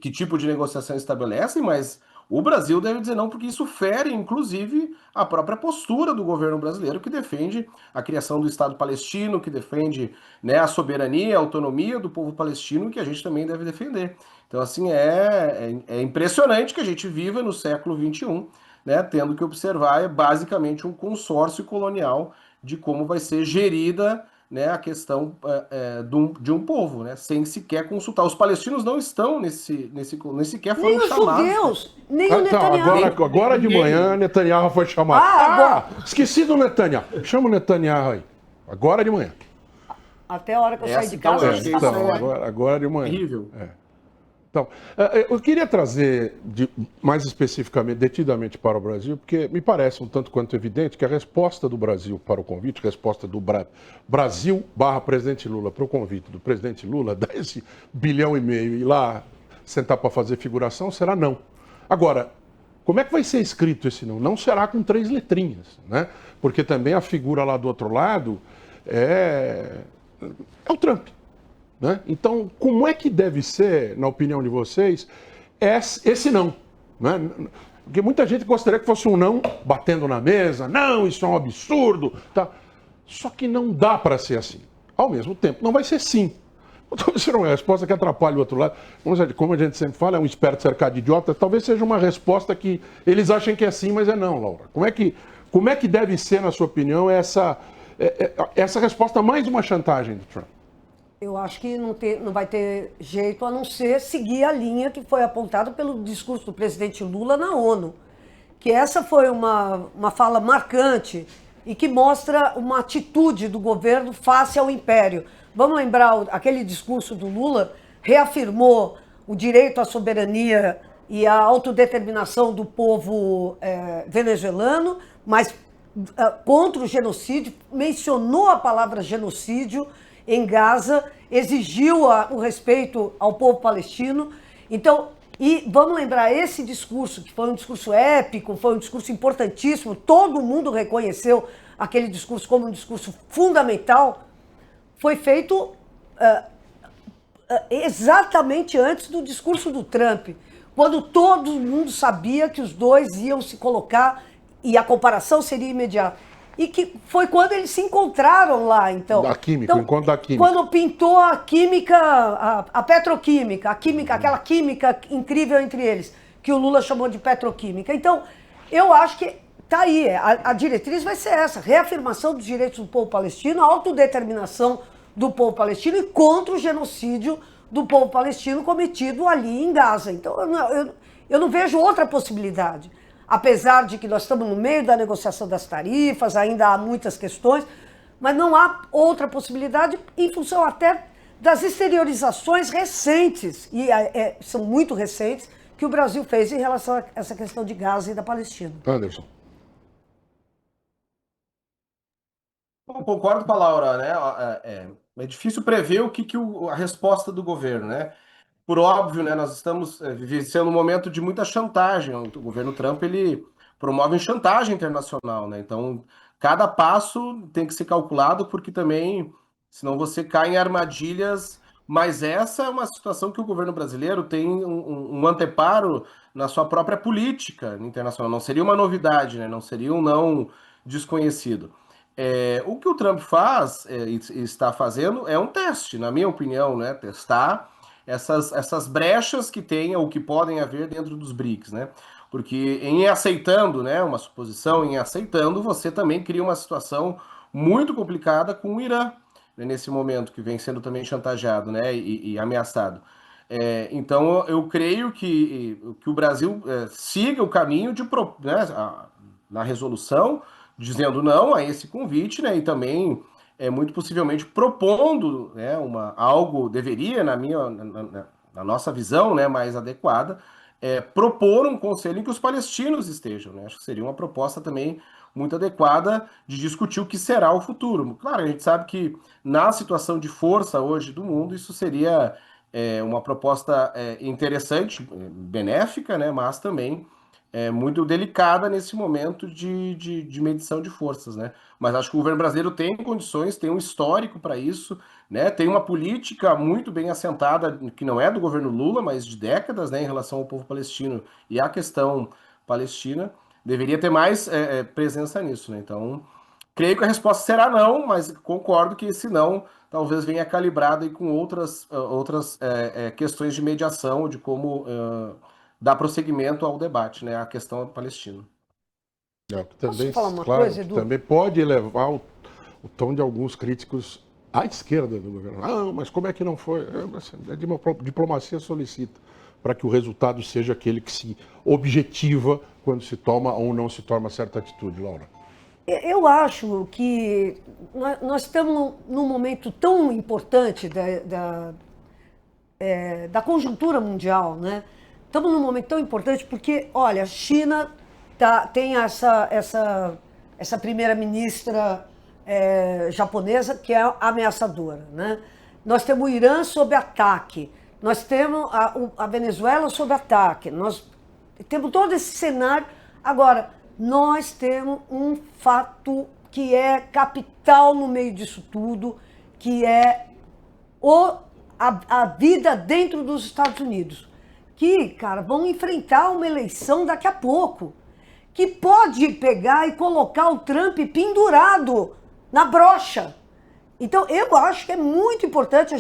que tipo de negociação estabelecem, mas o Brasil deve dizer não, porque isso fere, inclusive, a própria postura do governo brasileiro, que defende a criação do Estado palestino, que defende, né, a soberania, a autonomia do povo palestino, que a gente também deve defender. Então, assim, é impressionante que a gente viva no século XXI, né, tendo que observar basicamente um consórcio colonial de como vai ser gerida, né, a questão de um povo, né, sem sequer consultar. Os palestinos não estão nem sequer foram Nem os chamados. judeus, nem o Então, Netanyahu. agora de manhã, Netanyahu foi chamado. Agora. Esqueci do Netanyahu. Chama o Netanyahu aí. Agora de manhã. Até a hora que eu saí de então, casa, eu acho que ele isso estava Agora de manhã. terrível. Então, eu queria trazer mais especificamente, detidamente para o Brasil, porque me parece um tanto quanto evidente que a resposta do Brasil para o convite, a resposta do Brasil / presidente Lula para o convite do presidente Lula, dar esse 1,5 bilhão e ir lá sentar para fazer figuração, será não. Agora, como é que vai ser escrito esse não? Não será com 3 letrinhas, né? Porque também a figura lá do outro lado é o Trump. Né? Então, como é que deve ser, na opinião de vocês, esse não? Né? Porque muita gente gostaria que fosse um não batendo na mesa, não, isso é um absurdo. Tá? Só que não dá para ser assim. Ao mesmo tempo, não vai ser sim. Talvez seja uma resposta que atrapalhe o outro lado. Como a gente sempre fala, é um esperto cercado de idiota, talvez seja uma resposta que eles acham que é sim, mas é não, Laura. Como é que deve ser, na sua opinião, essa resposta mais uma chantagem do Trump? Eu acho que não vai ter jeito a não ser seguir a linha que foi apontada pelo discurso do presidente Lula na ONU. Que essa foi uma fala marcante e que mostra uma atitude do governo face ao império. Vamos lembrar, aquele discurso do Lula reafirmou o direito à soberania e à autodeterminação do povo venezuelano, mas contra o genocídio, mencionou a palavra genocídio em Gaza, exigiu o respeito ao povo palestino. Então, e vamos lembrar, esse discurso, que foi um discurso épico, foi um discurso importantíssimo, todo mundo reconheceu aquele discurso como um discurso fundamental, foi feito exatamente antes do discurso do Trump, quando todo mundo sabia que os dois iam se colocar e a comparação seria imediata. E que foi quando eles se encontraram lá, então. Da química, o encontro da química. Quando pintou a química, a petroquímica, aquela química incrível entre eles, que o Lula chamou de petroquímica. Então, eu acho que está aí, a diretriz vai ser essa, reafirmação dos direitos do povo palestino, a autodeterminação do povo palestino e contra o genocídio do povo palestino cometido ali em Gaza. Então, eu não vejo outra possibilidade. Apesar de que nós estamos no meio da negociação das tarifas, ainda há muitas questões, mas não há outra possibilidade em função até das exteriorizações recentes, e são muito recentes, que o Brasil fez em relação a essa questão de Gaza e da Palestina. Anderson. Eu concordo com a Laura, né? É difícil prever a resposta do governo, né? Por óbvio, né, nós estamos vivenciando um momento de muita chantagem. O governo Trump, ele promove chantagem internacional, né? Então, cada passo tem que ser calculado, porque também, senão você cai em armadilhas. Mas essa é uma situação que o governo brasileiro tem um anteparo na sua própria política internacional. Não seria uma novidade, né? Não seria um não desconhecido. O que o Trump faz e está fazendo é um teste, na minha opinião, né? Testar essas brechas que tem ou que podem haver dentro dos BRICS, né? Porque em aceitando, né, uma suposição, em aceitando, você também cria uma situação muito complicada com o Irã, né, nesse momento, que vem sendo também chantageado, né, e ameaçado. Então, eu creio que o Brasil siga o caminho né, na resolução, dizendo não a esse convite, né, e também, muito possivelmente, propondo, né, algo, deveria, na nossa visão, né, mais adequada, propor um conselho em que os palestinos estejam. Né? Acho que seria uma proposta também muito adequada de discutir o que será o futuro. Claro, a gente sabe que na situação de força hoje do mundo, isso seria uma proposta interessante, benéfica, né, mas também muito delicada nesse momento de medição de forças, né? Mas acho que o governo brasileiro tem condições, tem um histórico para isso, né? Tem uma política muito bem assentada, que não é do governo Lula, mas de décadas, né, em relação ao povo palestino e à questão palestina. Deveria ter mais presença nisso, né? Então, creio que a resposta será não, mas concordo que se não, talvez venha calibrada com outras questões de mediação, de como dar prosseguimento ao debate, né, a questão palestina. Posso falar uma Claro, coisa, Edu? também pode elevar o tom de alguns críticos à esquerda do governo. Ah, mas como é que não foi? A diplomacia solicita para que o resultado seja aquele que se objetiva quando se toma ou não se toma certa atitude, Laura. Eu acho que nós estamos num momento tão importante da conjuntura mundial, né? Estamos num momento tão importante porque, olha, a China tem essa primeira-ministra japonesa que é ameaçadora, né? Nós temos o Irã sob ataque, nós temos a Venezuela sob ataque, nós temos todo esse cenário. Agora, nós temos um fato que é capital no meio disso tudo, que é a vida dentro dos Estados Unidos. Que, cara, vão enfrentar uma eleição daqui a pouco, que pode pegar e colocar o Trump pendurado na brocha. Então, eu acho que é muito importante a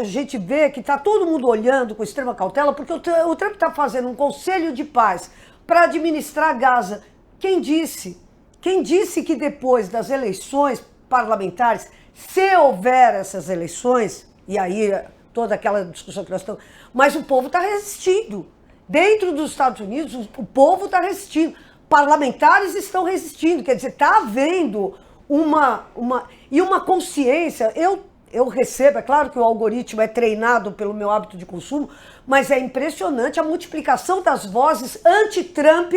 gente ver que está todo mundo olhando com extrema cautela, porque o Trump está fazendo um conselho de paz para administrar Gaza. Quem disse que depois das eleições parlamentares, se houver essas eleições, e aí toda aquela discussão que nós estamos... Mas o povo está resistindo. Dentro dos Estados Unidos, o povo está resistindo. Parlamentares estão resistindo. Quer dizer, está havendo uma consciência. Eu recebo, é claro que o algoritmo é treinado pelo meu hábito de consumo, mas é impressionante a multiplicação das vozes anti-Trump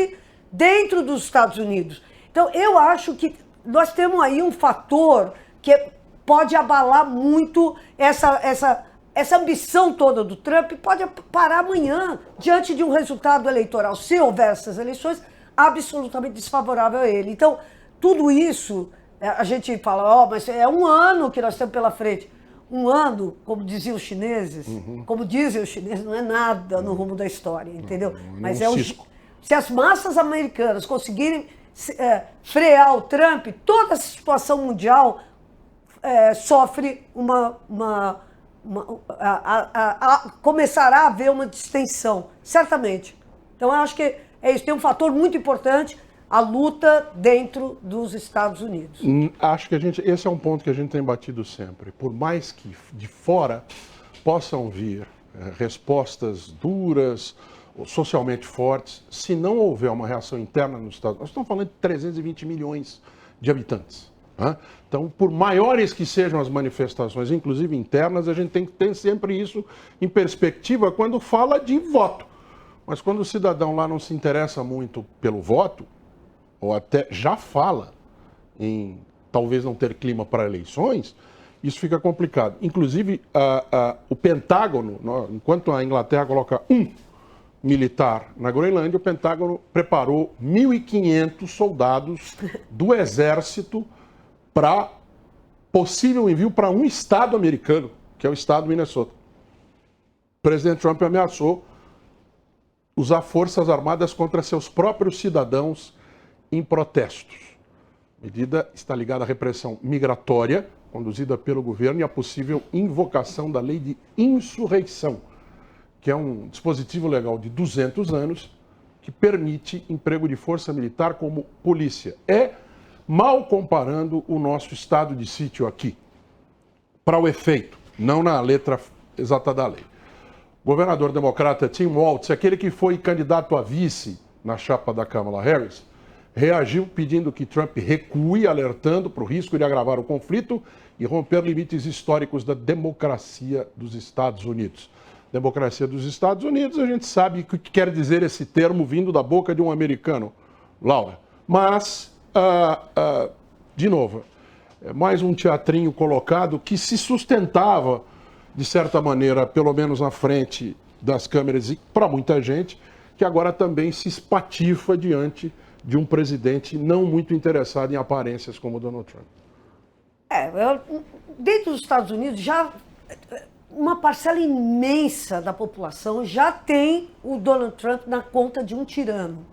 dentro dos Estados Unidos. Então, eu acho que nós temos aí um fator que pode abalar muito essa ambição toda do Trump, pode parar amanhã, diante de um resultado eleitoral, se houver essas eleições, absolutamente desfavorável a ele. Então, tudo isso, a gente fala, mas é um ano que nós temos pela frente. Um ano, como diziam os chineses, como dizem os chineses, não é nada no rumo da história, entendeu? Mas se as massas americanas conseguirem frear o Trump, toda a situação mundial sofre começará a haver uma distensão, certamente. Então, eu acho que isso. Tem um fator muito importante, a luta dentro dos Estados Unidos. Acho que esse é um ponto que a gente tem batido sempre. Por mais que de fora possam vir respostas duras, socialmente fortes, se não houver uma reação interna nos Estados Unidos, nós estamos falando de 320 milhões de habitantes. Né? Então, por maiores que sejam as manifestações, inclusive internas, a gente tem que ter sempre isso em perspectiva quando fala de voto. Mas quando o cidadão lá não se interessa muito pelo voto, ou até já fala em talvez não ter clima para eleições, isso fica complicado. Inclusive, o Pentágono, enquanto a Inglaterra coloca um militar na Groenlândia, o Pentágono preparou 1.500 soldados do exército para possível envio para um estado americano, que é o estado do Minnesota. O presidente Trump ameaçou usar forças armadas contra seus próprios cidadãos em protestos. A medida está ligada à repressão migratória conduzida pelo governo e à possível invocação da lei de insurreição, que é um dispositivo legal de 200 anos que permite emprego de força militar como polícia. Mal comparando o nosso estado de sítio aqui, para o efeito, não na letra exata da lei. governador democrata Tim Walz, aquele que foi candidato a vice na chapa da Kamala Harris, reagiu pedindo que Trump recue, alertando para o risco de agravar o conflito e romper limites históricos da democracia dos Estados Unidos. Democracia dos Estados Unidos, a gente sabe o que quer dizer esse termo vindo da boca de um americano, Laura. Mas, de novo, é mais um teatrinho colocado que se sustentava, de certa maneira, pelo menos na frente das câmeras e para muita gente, que agora também se espatifa diante de um presidente não muito interessado em aparências como Donald Trump. Dentro dos Estados Unidos, já uma parcela imensa da população já tem o Donald Trump na conta de um tirano.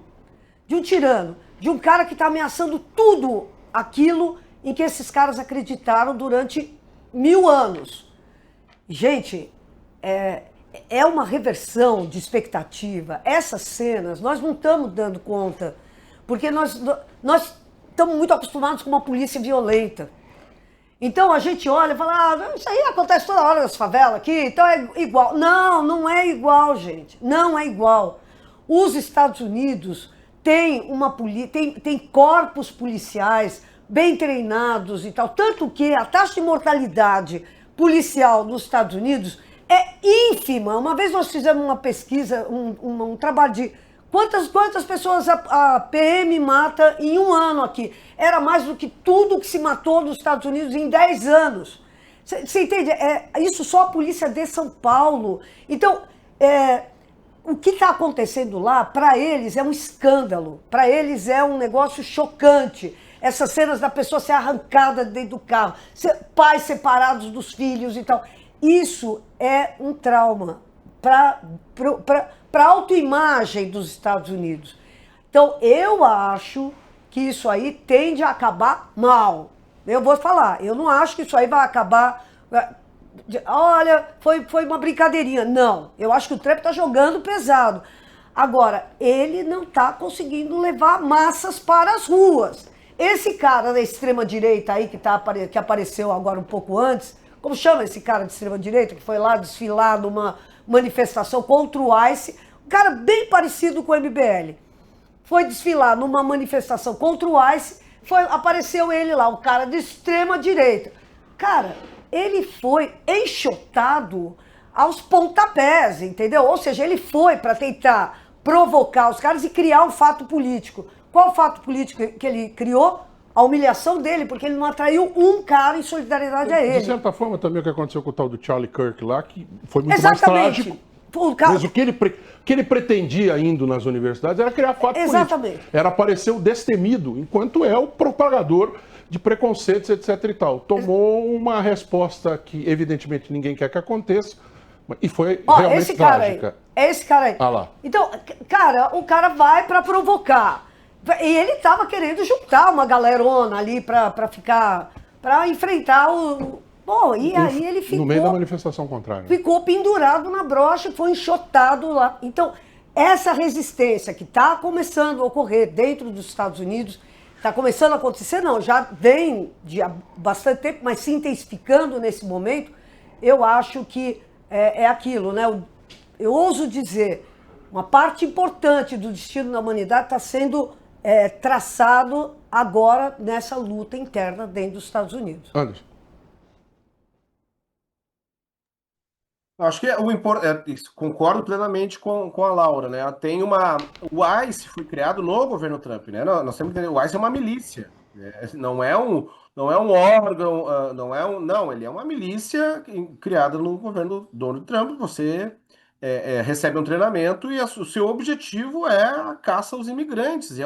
De um tirano, de um cara que está ameaçando tudo aquilo em que esses caras acreditaram durante 1000 anos. Gente, é uma reversão de expectativa. Essas cenas, nós não estamos dando conta, porque nós estamos muito acostumados com uma polícia violenta. Então a gente olha e fala, isso aí acontece toda hora nas favelas aqui, então é igual. Não, não é igual, gente. Não é igual. Os Estados Unidos têm tem corpos policiais bem treinados e tal, tanto que a taxa de mortalidade policial nos Estados Unidos é ínfima. Uma vez nós fizemos uma pesquisa, um trabalho de quantas pessoas a PM mata em um ano aqui. Era mais do que tudo que se matou nos Estados Unidos em 10 anos. Você entende? Isso só a polícia de São Paulo. Então, o que está acontecendo lá, para eles, é um escândalo. Para eles é um negócio chocante. Essas cenas da pessoa ser arrancada dentro do carro, pais separados dos filhos e tal. Isso é um trauma para a autoimagem dos Estados Unidos. Então, eu acho que isso aí tende a acabar mal. Eu vou falar, eu não acho que isso aí vai acabar... Olha, foi uma brincadeirinha. Não, eu acho que o Trump está jogando pesado. Agora, ele não está conseguindo levar massas para as ruas. Esse cara da extrema-direita aí, que apareceu agora um pouco antes, como chama esse cara de extrema-direita, que foi lá desfilar numa manifestação contra o ICE, um cara bem parecido com o MBL. Foi desfilar numa manifestação contra o ICE, apareceu ele lá, um cara de extrema-direita. Cara, ele foi enxotado aos pontapés, entendeu? Ou seja, ele foi para tentar provocar os caras e criar um fato político. Qual o fato político que ele criou? A humilhação dele, porque ele não atraiu um cara em solidariedade a ele. De certa forma, também o que aconteceu com o tal do Charlie Kirk lá, que foi muito mais trágico. Mas o que ele pretendia indo nas universidades era criar fato político. Era aparecer o destemido, enquanto é o propagador de preconceitos, etc e tal. Tomou uma resposta que, evidentemente, ninguém quer que aconteça, e foi realmente trágica. Esse cara aí. Ah lá. Então, o cara vai para provocar. E ele estava querendo juntar uma galerona ali para enfrentar o... Pô, e aí ele ficou... No meio da manifestação contrária. Ficou pendurado na brocha, foi enxotado lá. Então, essa resistência que está começando a ocorrer dentro dos Estados Unidos, está começando a acontecer, não, já vem de há bastante tempo, mas se intensificando nesse momento, eu acho que é aquilo, né? Eu ouso dizer, uma parte importante do destino da humanidade está sendo traçado agora nessa luta interna dentro dos Estados Unidos. Anderson. Acho que concordo plenamente com a Laura, né? O ICE foi criado no governo Trump, né? Nós temos que entender, o ICE é uma milícia, né? Não é um órgão, não, ele é uma milícia criada no governo Donald Trump. Você recebe um treinamento e o seu objetivo é a caça aos imigrantes.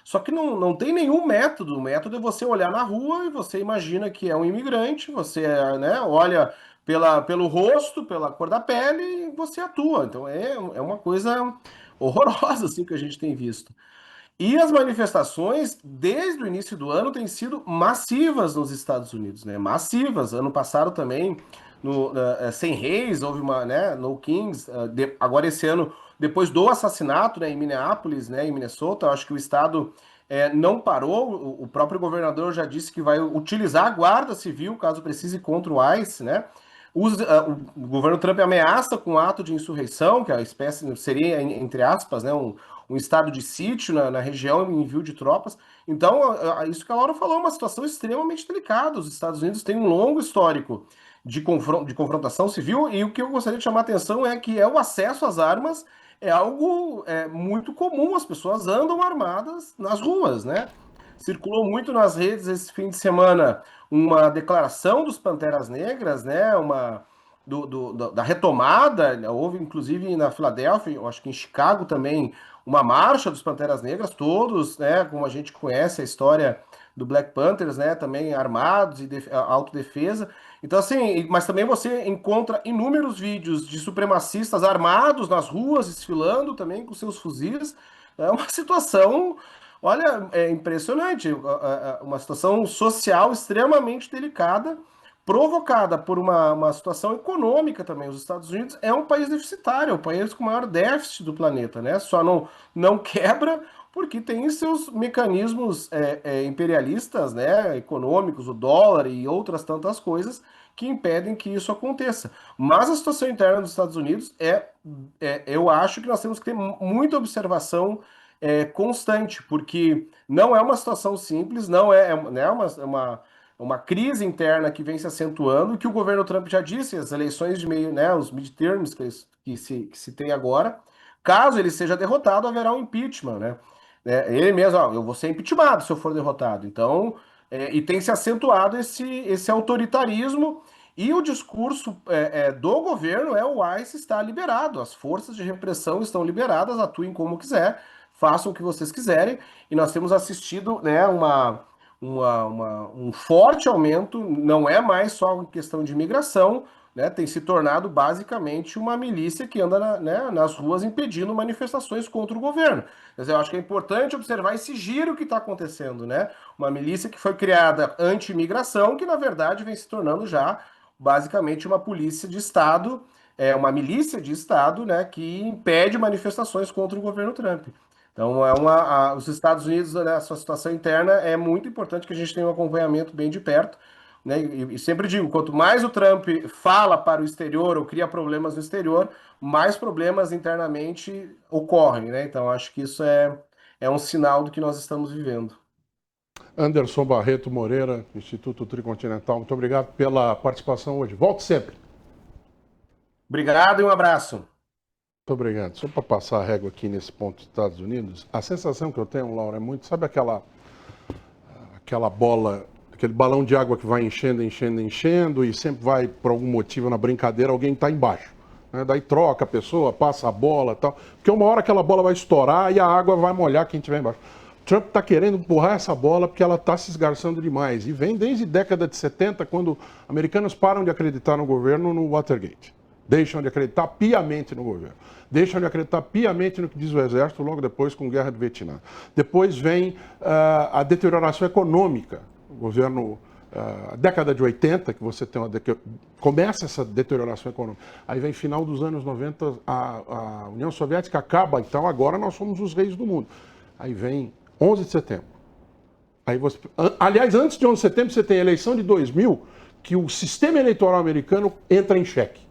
Só que não tem nenhum método. O método é você olhar na rua e você imagina que é um imigrante, você né, olha pelo rosto, pela cor da pele e você atua. Então é uma coisa horrorosa assim, que a gente tem visto. E as manifestações, desde o início do ano, têm sido massivas nos Estados Unidos, né? Massivas. Ano passado também, Sem Reis, houve uma, né, No Kings. Agora esse ano, depois do assassinato, né, em Minneapolis, né, em Minnesota, eu acho que o estado não parou. O próprio governador já disse que vai utilizar a Guarda Civil, caso precise, contra o ICE, né? O governo Trump ameaça com um ato de insurreição, que a espécie seria, entre aspas, né, um estado de sítio na região, envio de tropas. Então, isso que a Laura falou é uma situação extremamente delicada. Os Estados Unidos têm um longo histórico de confrontação civil, e o que eu gostaria de chamar a atenção é que o acesso às armas é algo muito comum. As pessoas andam armadas nas ruas, né? Circulou muito nas redes esse fim de semana uma declaração dos Panteras Negras, né? Da retomada. Houve, inclusive, na Filadélfia, eu acho que em Chicago também, uma marcha dos Panteras Negras, todos, né? Como a gente conhece a história do Black Panthers, né? Também armados e autodefesa. Então, assim, mas também você encontra inúmeros vídeos de supremacistas armados nas ruas, desfilando também com seus fuzis. É uma situação. Olha, é impressionante, uma situação social extremamente delicada, provocada por uma situação econômica também. Os Estados Unidos é um país deficitário, é o país com o maior déficit do planeta, né? Só não quebra porque tem seus mecanismos imperialistas, né, econômicos, o dólar e outras tantas coisas que impedem que isso aconteça. Mas a situação interna dos Estados Unidos eu acho que nós temos que ter muita observação constante, porque não é uma situação simples, não é uma crise interna que vem se acentuando, que o governo Trump já disse, as eleições de meio, né, os midterms que se tem agora, caso ele seja derrotado, haverá um impeachment, né? Ele mesmo, eu vou ser impeachmentado se eu for derrotado. Então, e tem se acentuado esse autoritarismo, e o discurso do governo o ICE está liberado, as forças de repressão estão liberadas, atuem como quiser, façam o que vocês quiserem, e nós temos assistido, né, um forte aumento, não é mais só uma questão de imigração, né, tem se tornado basicamente uma milícia que anda nas ruas impedindo manifestações contra o governo. Quer dizer, eu acho que é importante observar esse giro que está acontecendo, né? Uma milícia que foi criada anti-imigração, que na verdade vem se tornando já basicamente uma polícia de Estado, uma milícia de Estado, né, que impede manifestações contra o governo Trump. Então, os Estados Unidos, né, a sua situação interna é muito importante que a gente tenha um acompanhamento bem de perto, né? E sempre digo, quanto mais o Trump fala para o exterior ou cria problemas no exterior, mais problemas internamente ocorrem, né? Então, acho que isso é um sinal do que nós estamos vivendo. Anderson Barreto Moreira, Instituto Tricontinental, muito obrigado pela participação hoje. Volte sempre. Obrigado e um abraço. Muito obrigado. Só para passar a régua aqui nesse ponto dos Estados Unidos, a sensação que eu tenho, Laura, é muito, sabe aquela bola, aquele balão de água que vai enchendo, enchendo, enchendo e sempre vai, por algum motivo, na brincadeira, alguém está embaixo. Né? Daí troca a pessoa, passa a bola e tal, porque uma hora aquela bola vai estourar e a água vai molhar quem estiver embaixo. Trump está querendo empurrar essa bola porque ela está se esgarçando demais. E vem desde a década de 70, quando americanos param de acreditar no governo no Watergate. Deixam de acreditar piamente no governo. Deixam de acreditar piamente no que diz o Exército logo depois com a Guerra do Vietnã. Depois vem a deterioração econômica. O governo, a década de 80, que você tem começa essa deterioração econômica. Aí vem final dos anos 90, a União Soviética acaba, então agora nós somos os reis do mundo. Aí vem 11 de setembro. Aliás, antes de 11 de setembro, você tem a eleição de 2000, que o sistema eleitoral americano entra em xeque.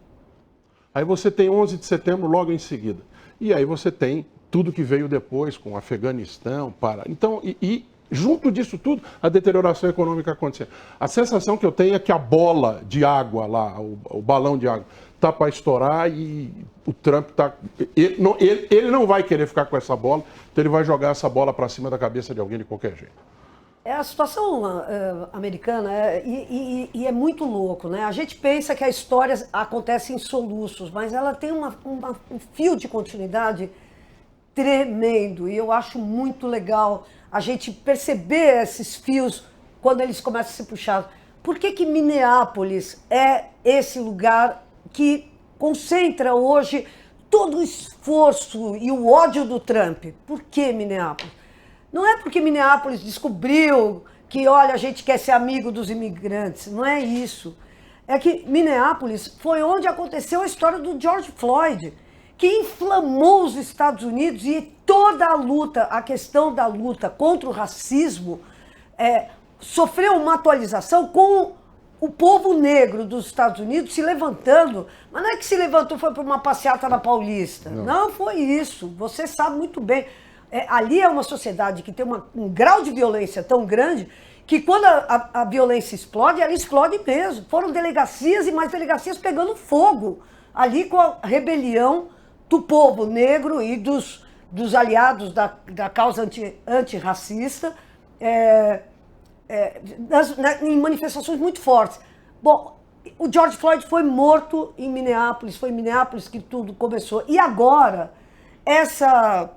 Aí você tem 11 de setembro logo em seguida. E aí você tem tudo que veio depois com o Afeganistão, Então, junto disso tudo, a deterioração econômica acontecendo. A sensação que eu tenho é que a bola de água lá, o balão de água, está para estourar e o Trump está... Ele não vai querer ficar com essa bola, então ele vai jogar essa bola para cima da cabeça de alguém de qualquer jeito. A situação americana e é muito louco, né? A gente pensa que a história acontece em soluços, mas ela tem um fio de continuidade tremendo. E eu acho muito legal a gente perceber esses fios quando eles começam a se puxar. Por que Minneapolis é esse lugar que concentra hoje todo o esforço e o ódio do Trump? Por que Minneapolis? Não é porque Minneapolis descobriu que, olha, a gente quer ser amigo dos imigrantes. Não é isso. É que Minneapolis foi onde aconteceu a história do George Floyd, que inflamou os Estados Unidos e toda a luta, a questão da luta contra o racismo, sofreu uma atualização com o povo negro dos Estados Unidos se levantando, mas não é que se levantou foi para uma passeata na Paulista. Não foi isso. Você sabe muito bem. Ali é uma sociedade que tem um grau de violência tão grande que quando a violência explode, ela explode mesmo. Foram delegacias e mais delegacias pegando fogo. Ali com a rebelião do povo negro e dos aliados da causa antirracista, em manifestações muito fortes. Bom, o George Floyd foi morto em Minneapolis, foi em Minneapolis que tudo começou. E agora, essa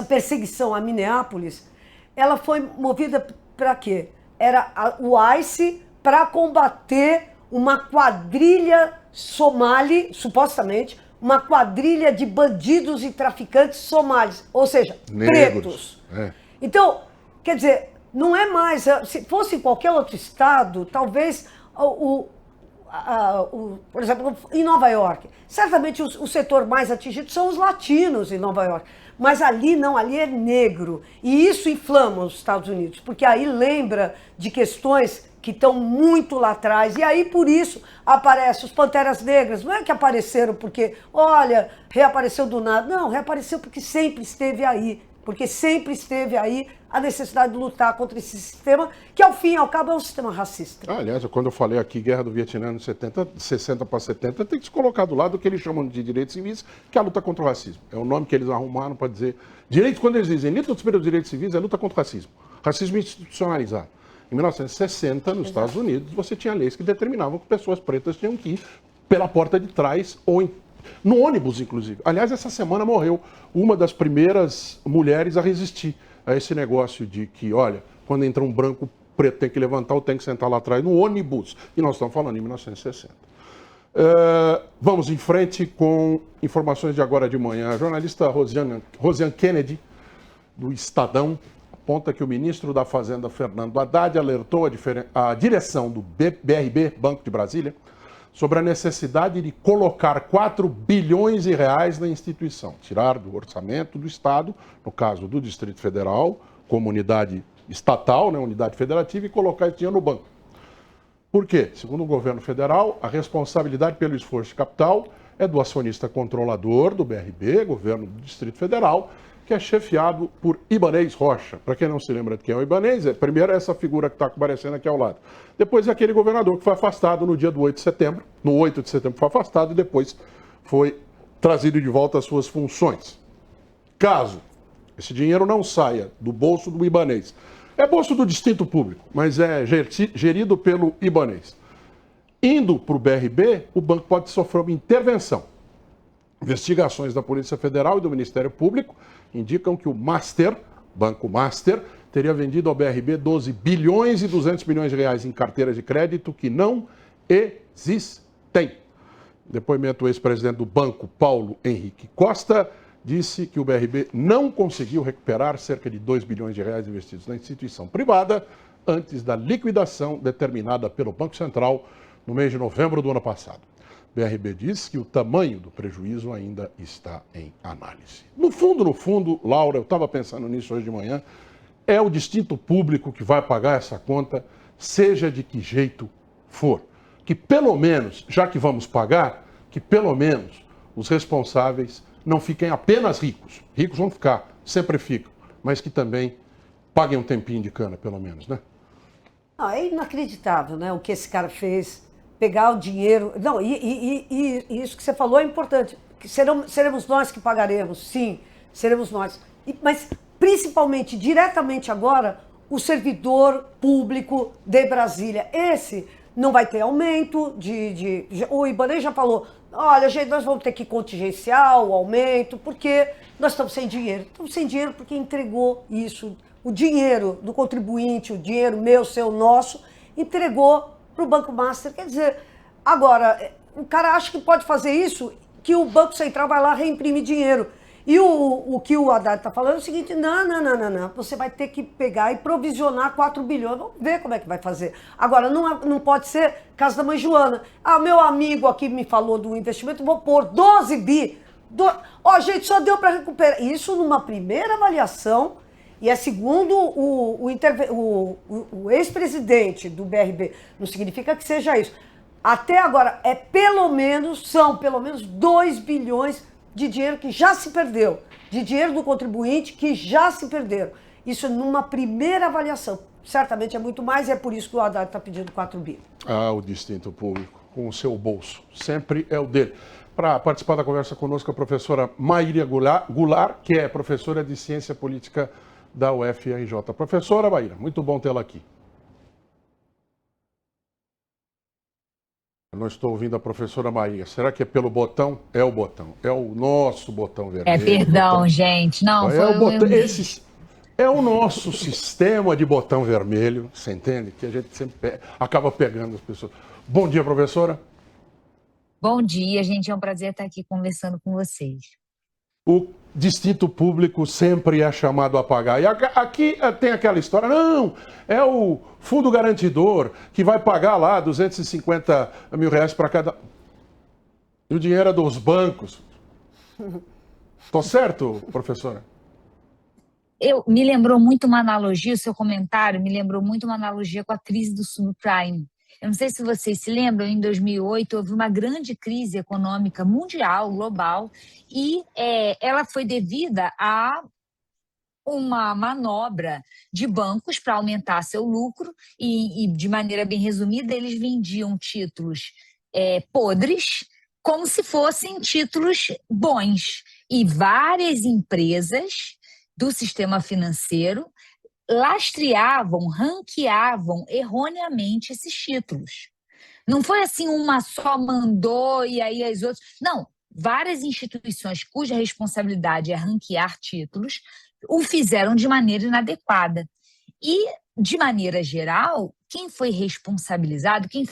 perseguição a Minneapolis, ela foi movida para quê? Era o ICE para combater uma quadrilha somali, supostamente, uma quadrilha de bandidos e traficantes somalis, ou seja, negros. Pretos. Então, quer dizer, não é mais... Se fosse em qualquer outro estado, talvez, por exemplo, em Nova York, certamente o setor mais atingido são os latinos em Nova York. Mas ali não, ali é negro. E isso inflama os Estados Unidos, porque aí lembra de questões que estão muito lá atrás. E aí, por isso, aparecem os Panteras Negras. Não é que apareceram porque, olha, reapareceu do nada. Não, reapareceu porque sempre esteve aí. Porque sempre esteve aí a necessidade de lutar contra esse sistema, que ao fim e ao cabo é um sistema racista. Aliás, quando eu falei aqui Guerra do Vietnã nos 60 para 70, tem que se colocar do lado do que eles chamam de direitos civis, que é a luta contra o racismo. É o nome que eles arrumaram para dizer... Direitos, quando eles dizem luta pelos direitos civis, é luta contra o racismo. Racismo institucionalizado. Em 1960, nos Estados Unidos, você tinha leis que determinavam que pessoas pretas tinham que ir pela porta de trás ou no ônibus, inclusive. Aliás, essa semana morreu uma das primeiras mulheres a resistir a esse negócio de que, olha, quando entra um branco preto tem que levantar ou tem que sentar lá atrás no ônibus. E nós estamos falando em 1960. Vamos em frente com informações de agora de manhã. A jornalista Rosiane Kennedy, do Estadão, aponta que o ministro da Fazenda, Fernando Haddad, alertou a direção do BRB, Banco de Brasília, sobre a necessidade de colocar 4 bilhões de reais na instituição, tirar do orçamento do Estado, no caso do Distrito Federal, como unidade estatal, né, unidade federativa, e colocar esse dinheiro no banco. Por quê? Segundo o governo federal, a responsabilidade pelo esforço de capital é do acionista controlador do BRB, governo do Distrito Federal, que é chefiado por Ibanez Rocha. Para quem não se lembra de quem é o Ibanez, primeiro é essa figura que está aparecendo aqui ao lado. Depois é aquele governador que foi afastado no dia do 8 de setembro. No 8 de setembro foi afastado e depois foi trazido de volta às suas funções. Caso esse dinheiro não saia do bolso do Ibanez, é bolso do distinto público, mas é gerido pelo Ibanez. Indo para o BRB, o banco pode sofrer uma intervenção. Investigações da Polícia Federal e do Ministério Público indicam que o Banco Master, teria vendido ao BRB 12 bilhões e 200 milhões de reais em carteiras de crédito que não existem. Depoimento do ex-presidente do banco, Paulo Henrique Costa, disse que o BRB não conseguiu recuperar cerca de 2 bilhões de reais investidos na instituição privada antes da liquidação determinada pelo Banco Central no mês de novembro do ano passado. O BRB diz que o tamanho do prejuízo ainda está em análise. No fundo, Laura, eu estava pensando nisso hoje de manhã, é o distinto público que vai pagar essa conta, seja de que jeito for. Que pelo menos, já que vamos pagar, que pelo menos os responsáveis não fiquem apenas ricos. Ricos vão ficar, sempre ficam, mas que também paguem um tempinho de cana, pelo menos, né? É inacreditável, né, o que esse cara fez. Pegar o dinheiro... Não, e isso que você falou é importante. Que seremos nós que pagaremos, sim, seremos nós. Mas, principalmente, diretamente agora, o servidor público de Brasília. Esse não vai ter aumento o Ibanez já falou, olha, gente, nós vamos ter que contingenciar o aumento, porque nós estamos sem dinheiro. Estamos sem dinheiro porque entregou isso. O dinheiro do contribuinte, o dinheiro meu, seu, nosso, entregou para o Banco Master. Quer dizer, agora, o cara acha que pode fazer isso, que o Banco Central vai lá reimprime dinheiro. E o que o Haddad está falando é o seguinte, não, você vai ter que pegar e provisionar 4 bilhões, vamos ver como é que vai fazer. Agora, não pode ser caso da mãe Joana. Meu amigo aqui me falou do investimento, vou pôr 12 bi. Gente, só deu para recuperar. Isso numa primeira avaliação E é segundo o ex-presidente do BRB. Não significa que seja isso. Até agora, são pelo menos 2 bilhões de dinheiro que já se perdeu. De dinheiro do contribuinte que já se perderam. Isso numa primeira avaliação. Certamente é muito mais e é por isso que o Haddad está pedindo 4 bi. O distinto público, com o seu bolso. Sempre é o dele. Para participar da conversa conosco, a professora Maíra Goulart, que é professora de Ciência Política da UFRJ. Professora Maíra, muito bom tê-la aqui. Eu não estou ouvindo a professora Maíra. Será que é pelo botão? É o botão. É o nosso botão vermelho. Perdão, botão... gente. Não, foi o botão. Esse é o nosso sistema de botão vermelho, você entende? Que a gente sempre acaba pegando as pessoas. Bom dia, professora. Bom dia, gente. É um prazer estar aqui conversando com vocês. O distinto público sempre é chamado a pagar. E aqui tem aquela história, não, é o fundo garantidor que vai pagar lá 250 mil reais para cada... E o dinheiro é dos bancos. Tô certo, professora? Me lembrou muito uma analogia, o seu comentário me lembrou muito uma analogia com a crise do subprime. Eu não sei se vocês se lembram, em 2008 houve uma grande crise econômica mundial, global, e ela foi devida a uma manobra de bancos para aumentar seu lucro e, de maneira bem resumida, eles vendiam títulos podres como se fossem títulos bons. E várias empresas do sistema financeiro lastreavam, ranqueavam erroneamente esses títulos. Não foi assim uma só mandou e aí as outras... Não, várias instituições cuja responsabilidade é ranquear títulos o fizeram de maneira inadequada. E, de maneira geral, quem foi responsabilizado, quem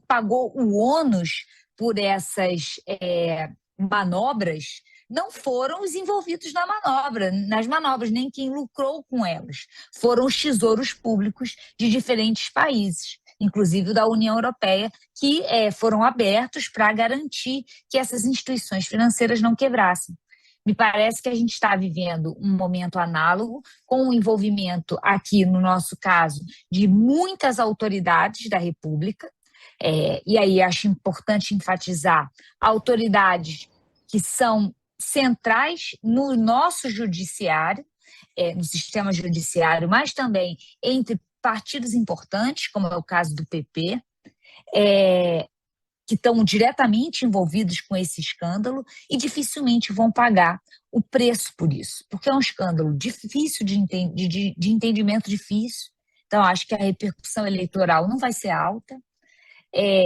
pagou o ônus por essas manobras não foram os envolvidos nas manobras, nem quem lucrou com elas. Foram os tesouros públicos de diferentes países, inclusive da União Europeia, que foram abertos para garantir que essas instituições financeiras não quebrassem. Me parece que a gente está vivendo um momento análogo, com o envolvimento aqui, no nosso caso, de muitas autoridades da República, e aí acho importante enfatizar autoridades que são centrais no nosso judiciário, no sistema judiciário, mas também entre partidos importantes, como é o caso do PP, que estão diretamente envolvidos com esse escândalo e dificilmente vão pagar o preço por isso, porque é um escândalo difícil de entendimento difícil. Então, acho que a repercussão eleitoral não vai ser alta.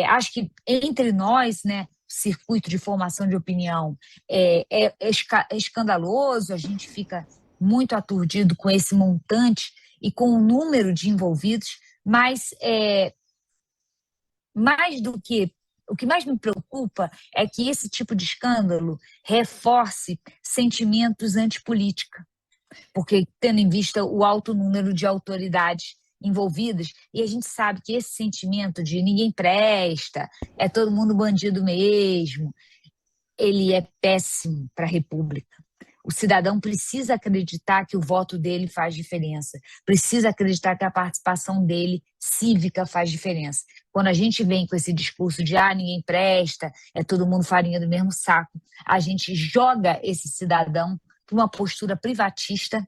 Acho que entre nós, né, circuito de formação de opinião é escandaloso, a gente fica muito aturdido com esse montante e com o número de envolvidos, mas mais do que o que mais me preocupa é que esse tipo de escândalo reforce sentimentos antipolítica, porque tendo em vista o alto número de autoridades envolvidas, e a gente sabe que esse sentimento de ninguém presta, é todo mundo bandido mesmo, ele é péssimo para a República. O cidadão precisa acreditar que o voto dele faz diferença, precisa acreditar que a participação dele cívica faz diferença. Quando a gente vem com esse discurso de ninguém presta, é todo mundo farinha do mesmo saco, a gente joga esse cidadão para uma postura privatista.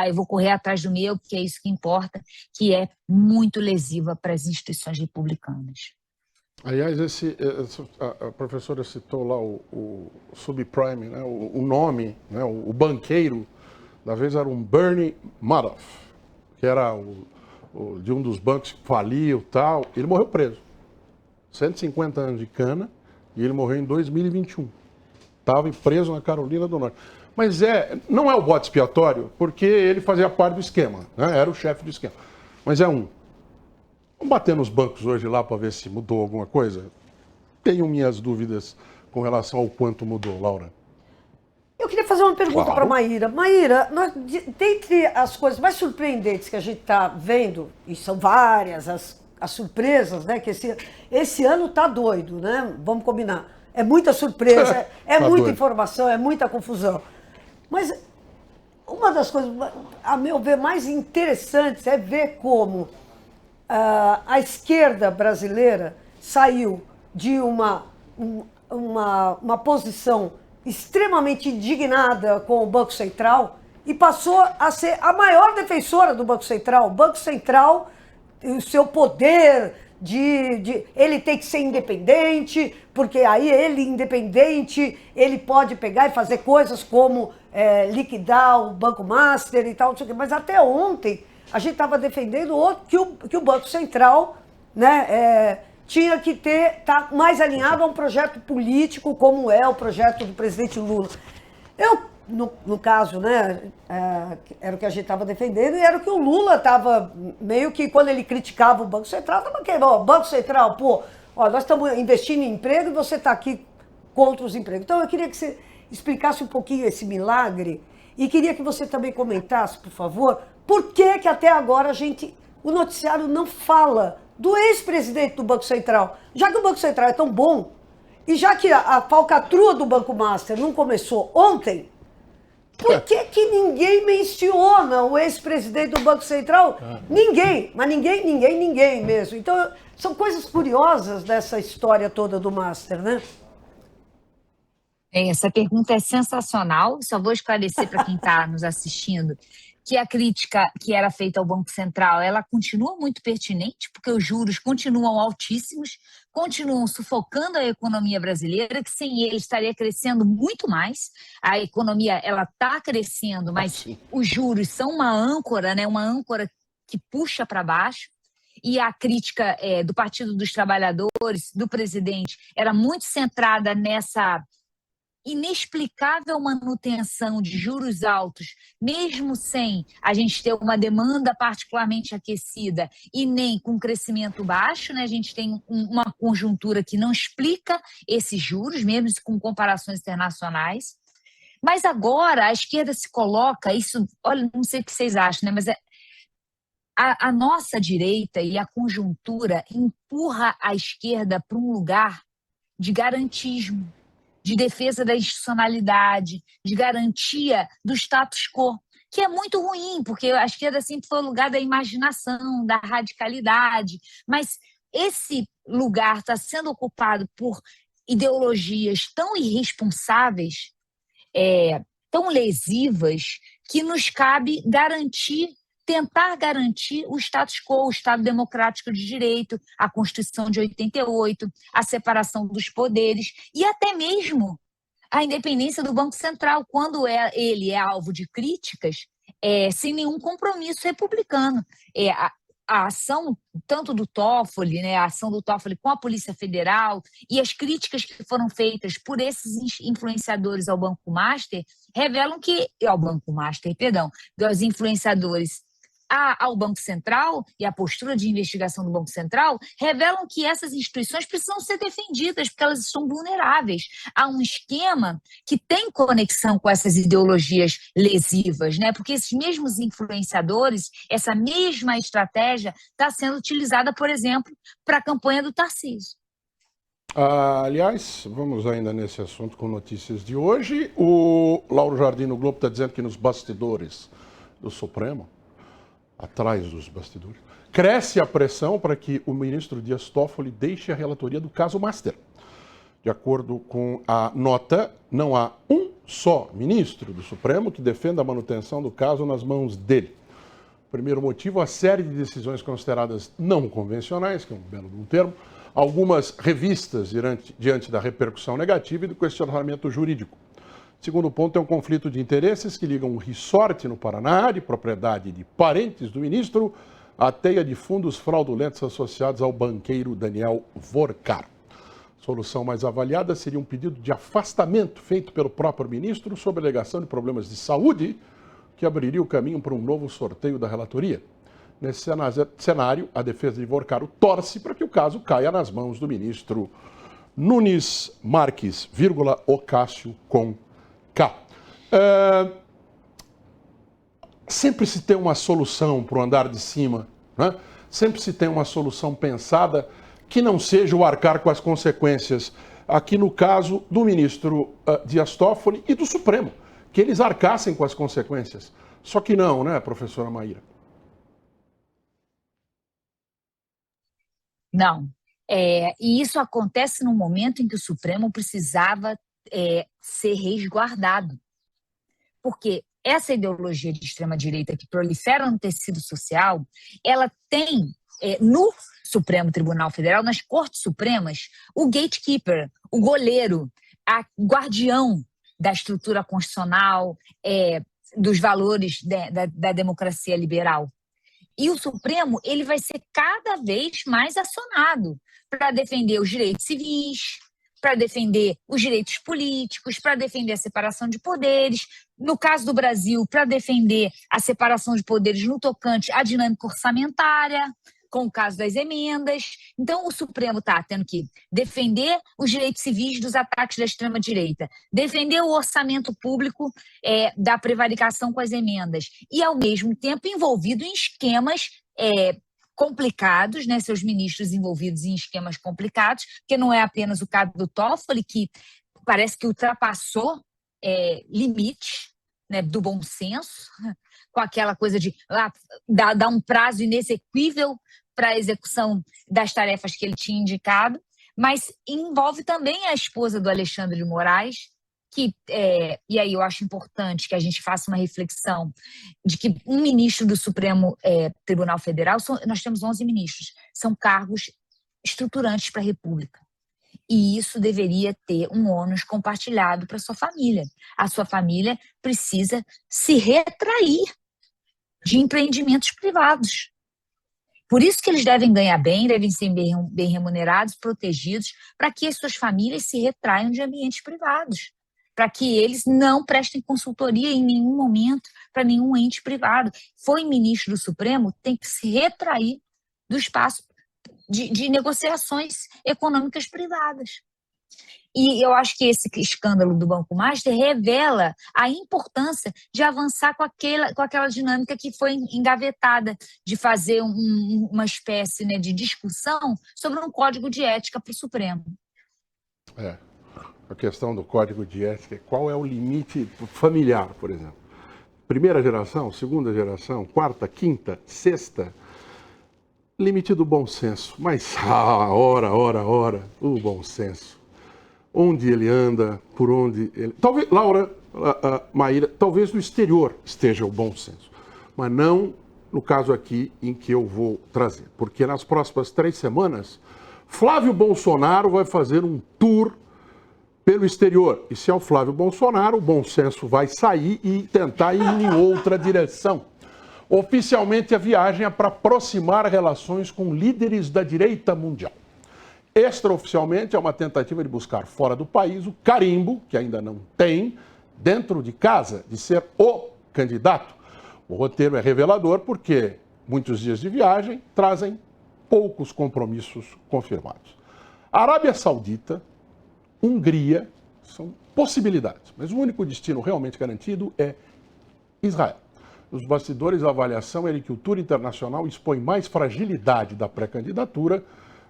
Eu vou correr atrás do meu, porque é isso que importa, que é muito lesiva para as instituições republicanas. Aliás, a professora citou lá o subprime, né? O nome, né? O banqueiro, da vez era um Bernie Madoff, que era de um dos bancos que faliu e tal. Ele morreu preso. 150 anos de cana e ele morreu em 2021. Estava preso na Carolina do Norte. Mas não é o bode expiatório, porque ele fazia parte do esquema, né? Era o chefe do esquema. Mas Vamos bater nos bancos hoje lá para ver se mudou alguma coisa? Tenho minhas dúvidas com relação ao quanto mudou, Laura. Eu queria fazer uma pergunta para a Maíra. Maíra, dentre as coisas mais surpreendentes que a gente está vendo, e são várias as surpresas, né? Que esse ano está doido, né? Vamos combinar. É muita surpresa, é muita informação, é muita confusão. Mas uma das coisas, a meu ver, mais interessantes é ver como a esquerda brasileira saiu de uma posição extremamente indignada com o Banco Central e passou a ser a maior defensora do Banco Central. O Banco Central, o seu poder ele tem que ser independente, porque aí ele, independente, ele pode pegar e fazer coisas como liquidar o Banco Master e tal, não sei o quê. Mas até ontem a gente estava defendendo que o Banco Central, né, tinha que estar mais alinhado a um projeto político como é o projeto do presidente Lula. No caso, né, era o que a gente estava defendendo e era o que o Lula estava, meio que quando ele criticava o Banco Central, estava querendo, Banco Central, nós estamos investindo em emprego e você está aqui contra os empregos. Então eu queria que você explicasse um pouquinho esse milagre e queria que você também comentasse, por favor, por que até agora o noticiário não fala do ex-presidente do Banco Central, já que o Banco Central é tão bom e já que a falcatrua do Banco Master não começou ontem, por que ninguém menciona o ex-presidente do Banco Central? Ninguém, mas ninguém mesmo. Então, são coisas curiosas dessa história toda do Master, né? Essa pergunta é sensacional. Só vou esclarecer para quem está nos assistindo que a crítica que era feita ao Banco Central, ela continua muito pertinente, porque os juros continuam altíssimos, continuam sufocando a economia brasileira, que sem ele estaria crescendo muito mais. A economia, ela está crescendo, mas os juros são uma âncora, né? Uma âncora que puxa para baixo. E a crítica do Partido dos Trabalhadores, do presidente, era muito centrada nessa inexplicável manutenção de juros altos, mesmo sem a gente ter uma demanda particularmente aquecida e nem com crescimento baixo, né? A gente tem uma conjuntura que não explica esses juros, mesmo com comparações internacionais. Mas agora a esquerda se coloca, isso, olha, não sei o que vocês acham, né? Mas a nossa direita e a conjuntura empurra a esquerda para um lugar de garantismo, de defesa da institucionalidade, de garantia do status quo, que é muito ruim, porque a esquerda sempre foi o lugar da imaginação, da radicalidade, mas esse lugar está sendo ocupado por ideologias tão irresponsáveis, tão lesivas, que nos cabe tentar garantir o status quo, o Estado democrático de direito, a Constituição de 88, a separação dos poderes e até mesmo a independência do Banco Central, quando ele é alvo de críticas, sem nenhum compromisso republicano. A ação tanto do Toffoli, né, a ação do Toffoli com a Polícia Federal e as críticas que foram feitas por esses influenciadores ao Banco Master revelam que, dos influenciadores ao Banco Central e a postura de investigação do Banco Central revelam que essas instituições precisam ser defendidas porque elas estão vulneráveis a um esquema que tem conexão com essas ideologias lesivas, né? Porque esses mesmos influenciadores, essa mesma estratégia está sendo utilizada, por exemplo, para a campanha do Tarcísio. Aliás, vamos ainda nesse assunto com notícias de hoje. O Lauro Jardim no Globo está dizendo que nos bastidores do Supremo, atrás dos bastidores, cresce a pressão para que o ministro Dias Toffoli deixe a relatoria do caso Master. De acordo com a nota, não há um só ministro do Supremo que defenda a manutenção do caso nas mãos dele. Primeiro motivo, a série de decisões consideradas não convencionais, que é um belo de um termo, algumas revistas diante da repercussão negativa e do questionamento jurídico. Segundo ponto é um conflito de interesses que ligam um resort no Paraná, de propriedade de parentes do ministro, à teia de fundos fraudulentos associados ao banqueiro Daniel Vorcar. A solução mais avaliada seria um pedido de afastamento feito pelo próprio ministro sob alegação de problemas de saúde, que abriria o caminho para um novo sorteio da relatoria. Nesse cenário, a defesa de Vorcar torce para que o caso caia nas mãos do ministro Nunes Marques, Ocasio com K. Sempre se tem uma solução para o andar de cima, né? Sempre se tem uma solução pensada que não seja o arcar com as consequências. Aqui no caso do ministro Dias Toffoli e do Supremo, que eles arcassem com as consequências. Só que não, né, professora Maíra? Não. E isso acontece no momento em que o Supremo precisava ser resguardado. Porque essa ideologia de extrema-direita que prolifera no tecido social, ela tem no Supremo Tribunal Federal, nas Cortes Supremas, o gatekeeper, o goleiro, o guardião da estrutura constitucional, dos valores da democracia liberal. E o Supremo ele vai ser cada vez mais acionado para defender os direitos civis, para defender os direitos políticos, para defender a separação de poderes. No caso do Brasil, para defender a separação de poderes no tocante à dinâmica orçamentária, com o caso das emendas. Então, o Supremo está tendo que defender os direitos civis dos ataques da extrema-direita, defender o orçamento público da prevaricação com as emendas e, ao mesmo tempo, envolvido em esquemas complicados, né, seus ministros envolvidos em esquemas complicados, que não é apenas o caso do Toffoli, que parece que ultrapassou limites, né, do bom senso, com aquela coisa de dar um prazo inexequível para a execução das tarefas que ele tinha indicado, mas envolve também a esposa do Alexandre de Moraes, que, e aí eu acho importante que a gente faça uma reflexão de que um ministro do Supremo Tribunal Federal, nós temos 11 ministros, são cargos estruturantes para a República. E isso deveria ter um ônus compartilhado para a sua família. A sua família precisa se retrair de empreendimentos privados. Por isso que eles devem ganhar bem, devem ser bem remunerados, protegidos, para que as suas famílias se retraiam de ambientes privados, para que eles não prestem consultoria em nenhum momento para nenhum ente privado. Foi ministro do Supremo, tem que se retrair do espaço de negociações econômicas privadas. E eu acho que esse escândalo do Banco Master revela a importância de avançar com aquela dinâmica que foi engavetada, de fazer uma espécie, né, de discussão sobre um código de ética para o Supremo. A questão do código de ética, qual é o limite familiar, por exemplo? Primeira geração, segunda geração, quarta, quinta, sexta, limite do bom senso. Mas, ora, o bom senso. Onde ele anda, por onde ele... Talvez, Laura, Maíra, talvez no exterior esteja o bom senso, mas não no caso aqui em que eu vou trazer. Porque nas próximas 3 semanas, Flávio Bolsonaro vai fazer um tour pelo exterior. E se é o Flávio Bolsonaro, o bom senso vai sair e tentar ir em outra direção. Oficialmente, a viagem é para aproximar relações com líderes da direita mundial. Extraoficialmente, é uma tentativa de buscar fora do país o carimbo, que ainda não tem, dentro de casa, de ser o candidato. O roteiro é revelador porque muitos dias de viagem trazem poucos compromissos confirmados. Arábia Saudita, Hungria, são possibilidades, mas o único destino realmente garantido é Israel. Nos bastidores, a avaliação é de que o tour internacional expõe mais fragilidade da pré-candidatura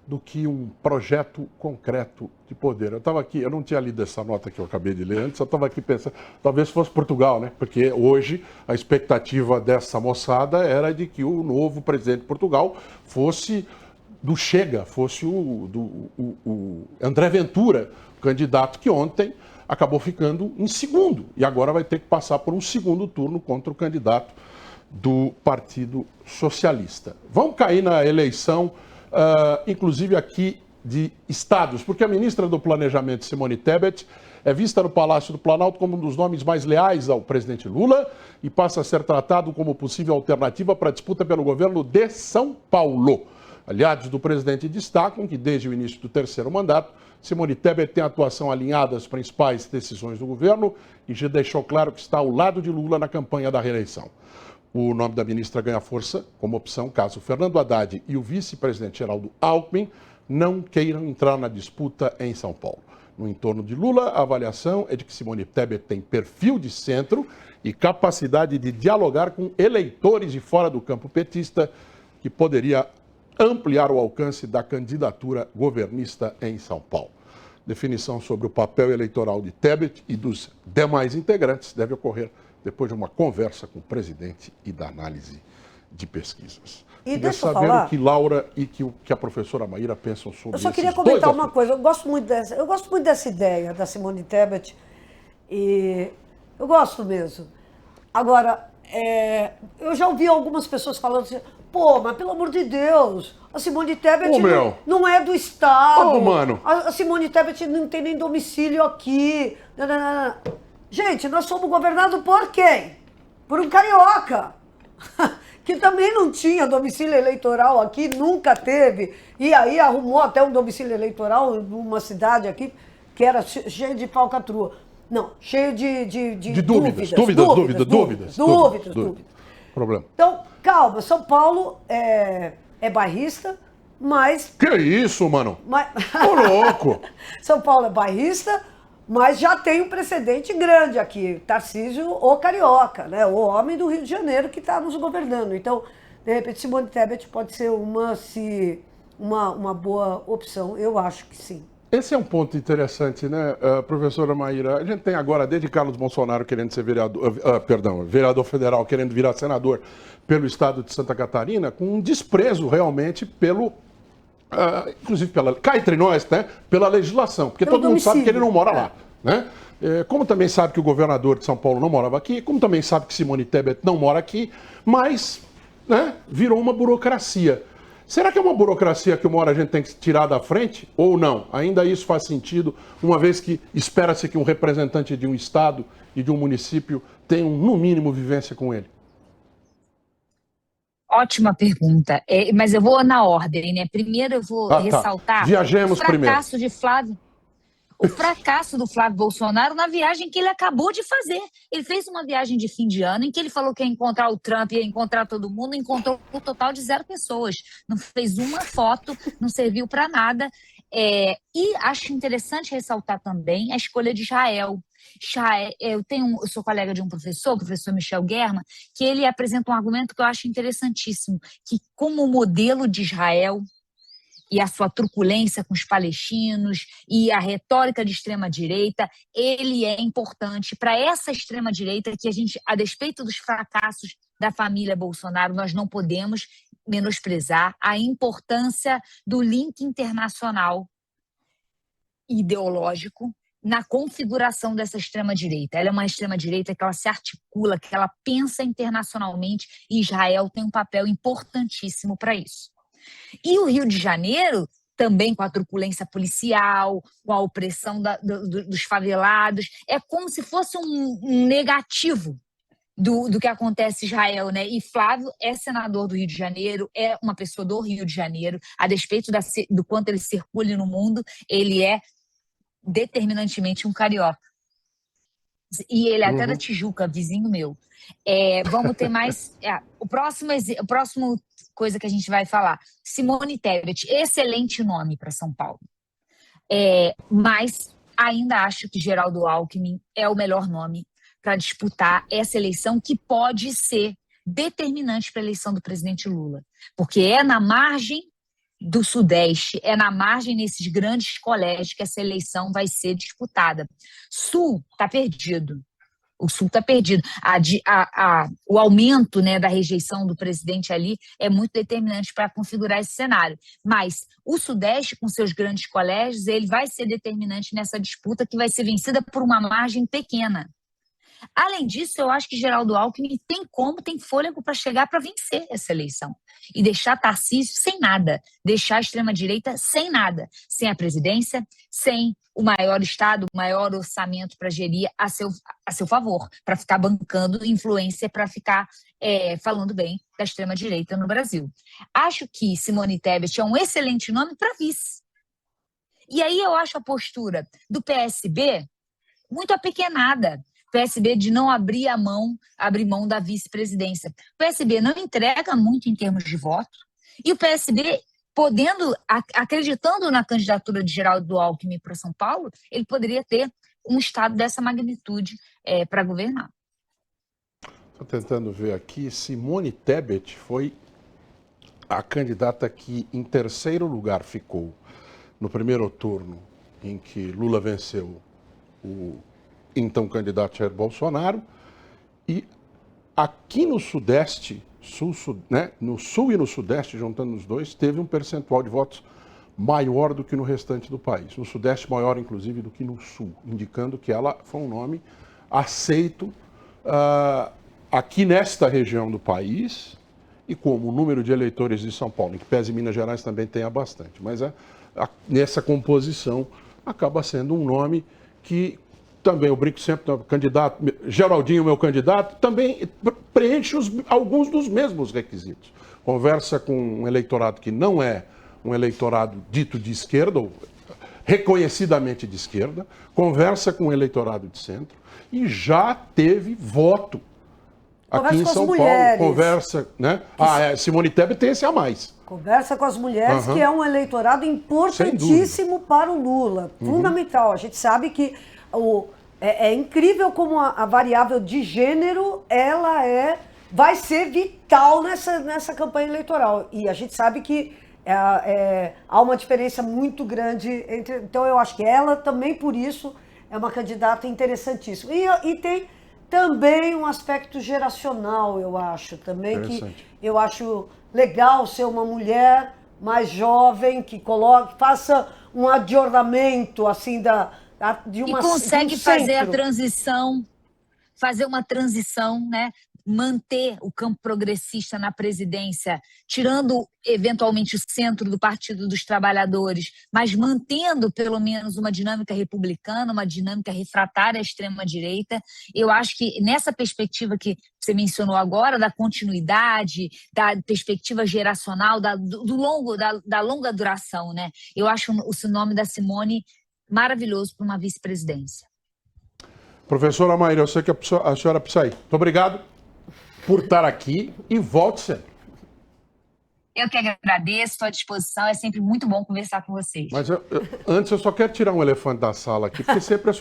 do que um projeto concreto de poder. Eu estava aqui, eu não tinha lido essa nota que eu acabei de ler antes, eu estava aqui pensando, talvez fosse Portugal, né? Porque hoje a expectativa dessa moçada era de que o novo presidente de Portugal fosse do Chega, fosse o André Ventura, candidato que ontem acabou ficando em segundo e agora vai ter que passar por um segundo turno contra o candidato do Partido Socialista. Vamos cair na eleição, inclusive aqui de estados, porque a ministra do Planejamento, Simone Tebet, é vista no Palácio do Planalto como um dos nomes mais leais ao presidente Lula e passa a ser tratado como possível alternativa para a disputa pelo governo de São Paulo. Aliados do presidente destacam que, desde o início do 3º mandato, Simone Tebet tem atuação alinhada às principais decisões do governo e já deixou claro que está ao lado de Lula na campanha da reeleição. O nome da ministra ganha força como opção caso Fernando Haddad e o vice-presidente Geraldo Alckmin não queiram entrar na disputa em São Paulo. No entorno de Lula, a avaliação é de que Simone Tebet tem perfil de centro e capacidade de dialogar com eleitores de fora do campo petista, que poderia ampliar o alcance da candidatura governista em São Paulo. Definição sobre o papel eleitoral de Tebet e dos demais integrantes deve ocorrer depois de uma conversa com o presidente e da análise de pesquisas. E Queria deixa eu saber falar... o que Laura e o que a professora Maíra pensam sobre isso. Eu só queria comentar uma coisa. Eu gosto muito dessa ideia da Simone Tebet e eu gosto mesmo. Agora, eu já ouvi algumas pessoas falando assim, pô, mas pelo amor de Deus, a Simone Tebet não é do Estado. Mano. A Simone Tebet não tem nem domicílio aqui. Não. Gente, nós somos governados por quem? Por um carioca. Que também não tinha domicílio eleitoral aqui, nunca teve. E aí arrumou até um domicílio eleitoral numa cidade aqui que era cheio de falcatrua. Não, cheio de dúvidas. Dúvidas. Problema. Então, calma, São Paulo é bairrista, mas... Que isso, mano? Ô, louco! São Paulo é bairrista, mas já tem um precedente grande aqui. Tarcísio, o carioca, né? O homem do Rio de Janeiro que está nos governando. Então, de repente, Simone Tebet pode ser uma boa opção. Eu acho que sim. Esse é um ponto interessante, né, professora Maíra? A gente tem agora, desde Carlos Bolsonaro querendo ser vereador federal, querendo virar senador pelo estado de Santa Catarina, com um desprezo realmente inclusive cá entre nós, né, pela legislação, porque todo mundo sabe que ele não mora lá, né? Como também sabe que o governador de São Paulo não morava aqui, como também sabe que Simone Tebet não mora aqui, mas, né, virou uma burocracia. Será que é uma burocracia que uma hora a gente tem que tirar da frente ou não? Ainda isso faz sentido, uma vez que espera-se que um representante de um estado e de um município tenha, no mínimo, vivência com ele? Ótima pergunta, mas eu vou na ordem, né? Primeiro eu vou ressaltar Viajemos o fracasso do Flávio Bolsonaro na viagem que ele acabou de fazer. Ele fez uma viagem de fim de ano em que ele falou que ia encontrar o Trump, ia encontrar todo mundo, encontrou um total de 0 pessoas. Não fez uma foto, não serviu para nada. E acho interessante ressaltar também a escolha de Israel. Eu sou colega de um professor, o professor Michel German, que ele apresenta um argumento que eu acho interessantíssimo, que como modelo de Israel e a sua truculência com os palestinos e a retórica de extrema-direita, ele é importante para essa extrema-direita que a gente, a despeito dos fracassos da família Bolsonaro, nós não podemos menosprezar a importância do link internacional ideológico na configuração dessa extrema-direita. Ela é uma extrema-direita que ela se articula, que ela pensa internacionalmente, e Israel tem um papel importantíssimo para isso. E o Rio de Janeiro, também com a truculência policial, com a opressão dos favelados, é como se fosse um negativo do que acontece em Israel, né? E Flávio é senador do Rio de Janeiro, é uma pessoa do Rio de Janeiro, a despeito do quanto ele circule no mundo, ele é determinantemente um carioca. E ele é até da Tijuca, vizinho meu. Vamos ter mais... O próximo coisa que a gente vai falar. Simone Tebet, excelente nome para São Paulo. Mas ainda acho que Geraldo Alckmin é o melhor nome para disputar essa eleição, que pode ser determinante para a eleição do presidente Lula. Porque é na margem do Sudeste, é na margem nesses grandes colégios que essa eleição vai ser disputada. Sul está perdido. O Sul está perdido. O aumento, né, da rejeição do presidente ali é muito determinante para configurar esse cenário. Mas o Sudeste, com seus grandes colégios, ele vai ser determinante nessa disputa, que vai ser vencida por uma margem pequena. Além disso, eu acho que Geraldo Alckmin tem fôlego para chegar para vencer essa eleição e deixar Tarcísio sem nada, deixar a extrema-direita sem nada, sem a presidência, sem o maior Estado, o maior orçamento para gerir a seu favor, para ficar bancando influência, para ficar falando bem da extrema-direita no Brasil. Acho que Simone Tebet é um excelente nome para vice. E aí eu acho a postura do PSB muito apequenada. PSB de não abrir mão da vice-presidência. O PSB não entrega muito em termos de voto, e o PSB, acreditando na candidatura de Geraldo Alckmin para São Paulo, ele poderia ter um estado dessa magnitude para governar. Estou tentando ver aqui, Simone Tebet foi a candidata que em terceiro lugar ficou no primeiro turno em que Lula venceu o então candidato Jair Bolsonaro, e aqui no Sudeste, no Sul e no Sudeste, juntando os dois, teve um percentual de votos maior do que no restante do país. No Sudeste, maior, inclusive, do que no Sul, indicando que ela foi um nome aceito aqui nesta região do país, e como o número de eleitores de São Paulo, em que pese Minas Gerais também tenha bastante, mas nessa composição acaba sendo um nome que também, eu brinco sempre, candidato, Geraldinho, meu candidato, também preenche alguns dos mesmos requisitos. Conversa com um eleitorado que não é um eleitorado dito de esquerda, ou reconhecidamente de esquerda, conversa com um eleitorado de centro e já teve voto aqui em São Paulo. Conversa, né? Simone Tebet tem esse a mais. Conversa com as mulheres, que é um eleitorado importantíssimo para o Lula. Fundamental. A gente sabe que é incrível como a variável de gênero vai ser vital nessa campanha eleitoral. E a gente sabe que há uma diferença muito grande entre. Então, eu acho que ela também, por isso, é uma candidata interessantíssima. E tem também um aspecto geracional, eu acho. Também que eu acho legal ser uma mulher mais jovem, que faça um adornamento assim de uma. E consegue fazer a transição, fazer uma transição, né? Manter o campo progressista na presidência, tirando eventualmente o centro do Partido dos Trabalhadores, mas mantendo pelo menos uma dinâmica republicana, uma dinâmica refratária à extrema-direita. Eu acho que nessa perspectiva que você mencionou agora, da continuidade, da perspectiva geracional, da longa duração, né? Eu acho o nome da Simone maravilhoso para uma vice-presidência. Professora Maíra, eu sei que a senhora precisa ir. Muito obrigado por estar aqui e volte sempre. Eu que agradeço, estou à disposição, é sempre muito bom conversar com vocês. Mas antes eu só quero tirar um elefante da sala aqui, porque sempre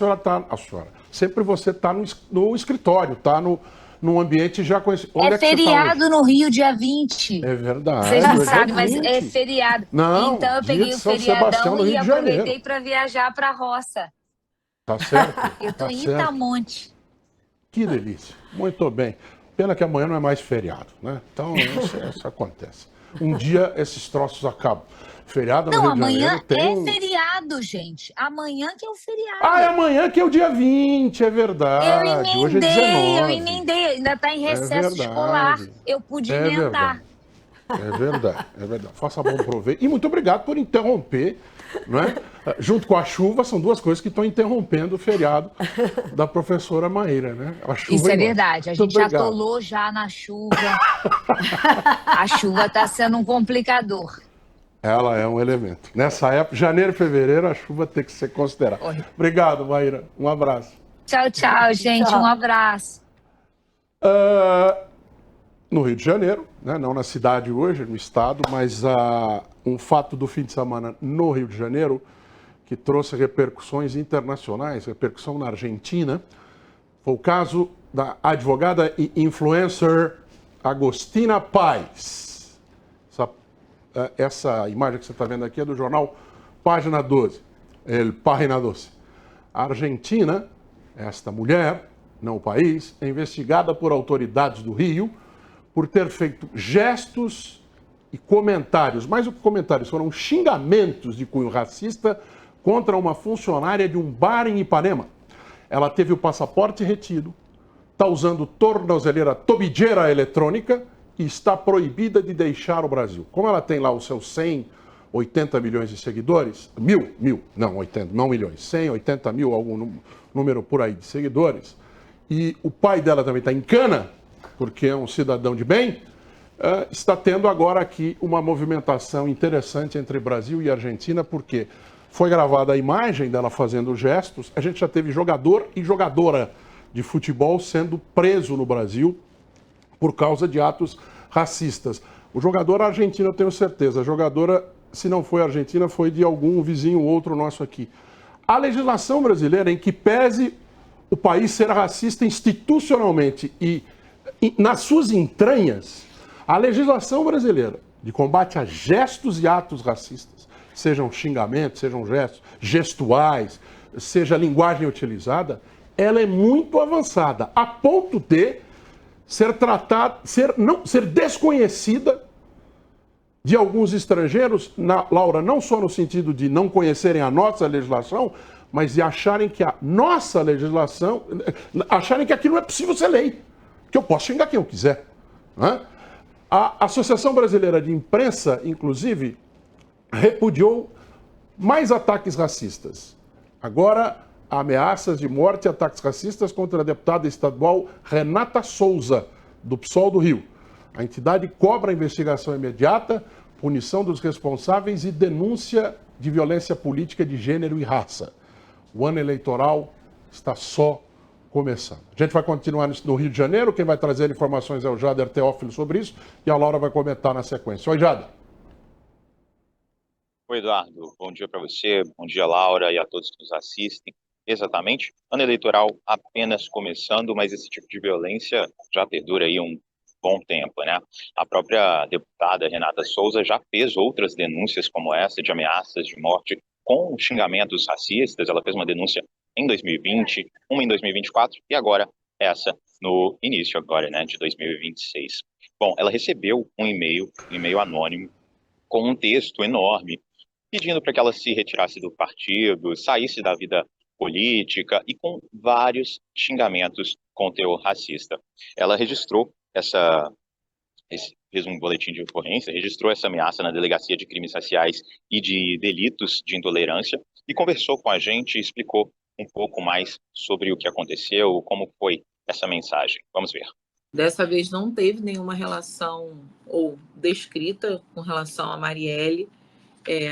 sempre você está no escritório, está num ambiente já conhecido. Onde é feriado no Rio, dia 20. É verdade. Vocês não sabem, mas é feriado. Não, então eu peguei o feriadão e aproveitei para viajar para a roça. Tá certo. Eu estou em Itamonte. Que delícia. Muito bem. Pena que amanhã não é mais feriado, né? Então, isso acontece. Um dia esses troços acabam. Feriado no Rio de Janeiro tem... Não, amanhã é feriado, gente. Amanhã que é o feriado. É amanhã que é o dia 20, é verdade. Hoje é 19. Eu emendei. Ainda está em recesso escolar. Eu pude emendar. É verdade. Faça bom proveito. E muito obrigado por interromper, não é? Junto com a chuva, são duas coisas que estão interrompendo o feriado da professora Maíra, né? Isso é verdade. A gente já atolou já na chuva. A chuva está sendo um complicador. Ela é um elemento. Nessa época, janeiro e fevereiro, a chuva tem que ser considerada. Obrigado, Maíra. Um abraço. Tchau, gente. Tchau. Um abraço. No Rio de Janeiro, né? Não na cidade hoje, no estado, mas um fato do fim de semana no Rio de Janeiro que trouxe repercussões internacionais, repercussão na Argentina, foi o caso da advogada e influencer Agostina Paz. Essa imagem que você está vendo aqui é do jornal Página 12. Página 12. A Argentina, esta mulher, não o país, é investigada por autoridades do Rio por ter feito gestos e comentários, mais do que comentários, foram xingamentos de cunho racista contra uma funcionária de um bar em Ipanema. Ela teve o passaporte retido, está usando tornozeleira tobigueira eletrônica e está proibida de deixar o Brasil. Como ela tem lá os seus 180 milhões de seguidores, não milhões, 180 mil, algum número por aí de seguidores, e o pai dela também está em cana, porque é um cidadão de bem, está tendo agora aqui uma movimentação interessante entre Brasil e Argentina, porque foi gravada a imagem dela fazendo gestos. A gente já teve jogador e jogadora de futebol sendo preso no Brasil por causa de atos racistas. O jogador argentino, eu tenho certeza. A jogadora, se não foi argentina, foi de algum vizinho outro nosso aqui. A legislação brasileira, em que pese o país ser racista institucionalmente e nas suas entranhas, a legislação brasileira de combate a gestos e atos racistas sejam xingamentos, sejam gestos, gestuais, seja a linguagem utilizada, ela é muito avançada, a ponto de ser tratada, ser desconhecida de alguns estrangeiros, Laura, não só no sentido de não conhecerem a nossa legislação, mas de acharem que a nossa legislação, acharem que aquilo não é possível ser lei, que eu posso xingar quem eu quiser. Né? A Associação Brasileira de Imprensa, inclusive, repudiou mais ataques racistas. Agora, ameaças de morte e ataques racistas contra a deputada estadual Renata Souza, do PSOL do Rio. A entidade cobra a investigação imediata, punição dos responsáveis e denúncia de violência política de gênero e raça. O ano eleitoral está só começando. A gente vai continuar no Rio de Janeiro. Quem vai trazer informações é o Jader Teófilo sobre isso e a Laura vai comentar na sequência. Oi, Jader. Oi, Eduardo. Bom dia para você, bom dia, Laura, e a todos que nos assistem. Exatamente, ano eleitoral apenas começando, mas esse tipo de violência já perdura aí um bom tempo, né? A própria deputada Renata Souza já fez outras denúncias como essa, de ameaças de morte com xingamentos racistas. Ela fez uma denúncia em 2020, uma em 2024 e agora essa no início agora, né, de 2026. Bom, ela recebeu um e-mail anônimo com um texto enorme pedindo para que ela se retirasse do partido, saísse da vida política e com vários xingamentos com teor racista. Ela registrou fez um boletim de ocorrência, registrou essa ameaça na Delegacia de Crimes Raciais e de Delitos de Intolerância e conversou com a gente e explicou um pouco mais sobre o que aconteceu, como foi essa mensagem. Vamos ver. Dessa vez não teve nenhuma relação ou descrita com relação a Marielle.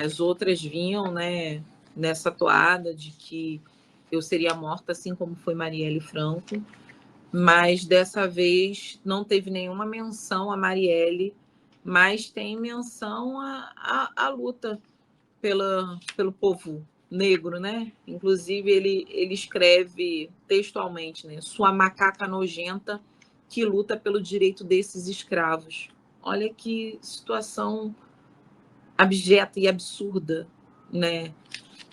As outras vinham, né, nessa toada de que eu seria morta, assim como foi Marielle Franco. Mas dessa vez não teve nenhuma menção a Marielle, mas tem menção à luta pelo povo negro, né? Inclusive, ele escreve textualmente, né? Sua macaca nojenta que luta pelo direito desses escravos. Olha que situação abjeta e absurda, né?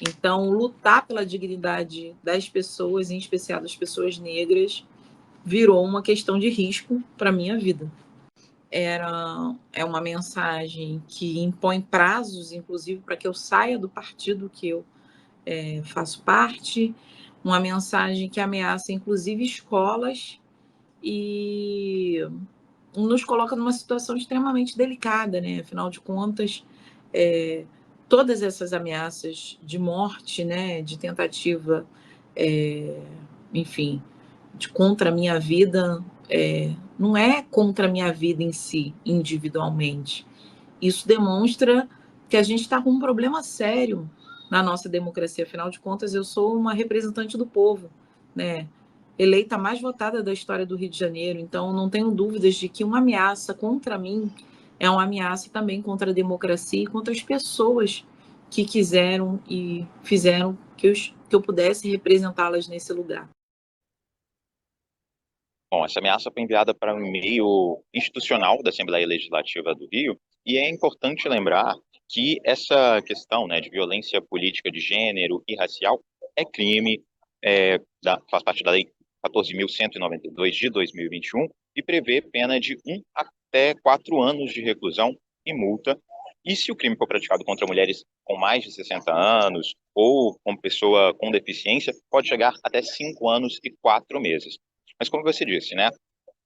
Então, lutar pela dignidade das pessoas, em especial das pessoas negras, virou uma questão de risco para a minha vida. É uma mensagem que impõe prazos, inclusive, para que eu saia do partido que eu faço parte, uma mensagem que ameaça, inclusive, escolas e nos coloca numa situação extremamente delicada, né? Afinal de contas, todas essas ameaças de morte, né, de tentativa, enfim, contra a minha vida, não é contra a minha vida em si, individualmente. Isso demonstra que a gente está com um problema sério na nossa democracia. Afinal de contas, eu sou uma representante do povo, né? Eleita a mais votada da história do Rio de Janeiro. Então, não tenho dúvidas de que uma ameaça contra mim é uma ameaça também contra a democracia e contra as pessoas que quiseram e fizeram que eu pudesse representá-las nesse lugar. Bom, essa ameaça foi enviada para um e-mail institucional da Assembleia Legislativa do Rio, e é importante lembrar que essa questão, né, de violência política de gênero e racial é crime, faz parte da Lei 14.192 de 2021 e prevê pena de 1 até 4 anos de reclusão e multa. E se o crime for praticado contra mulheres com mais de 60 anos ou com pessoa com deficiência, pode chegar até 5 anos e 4 meses. Mas como você disse, né,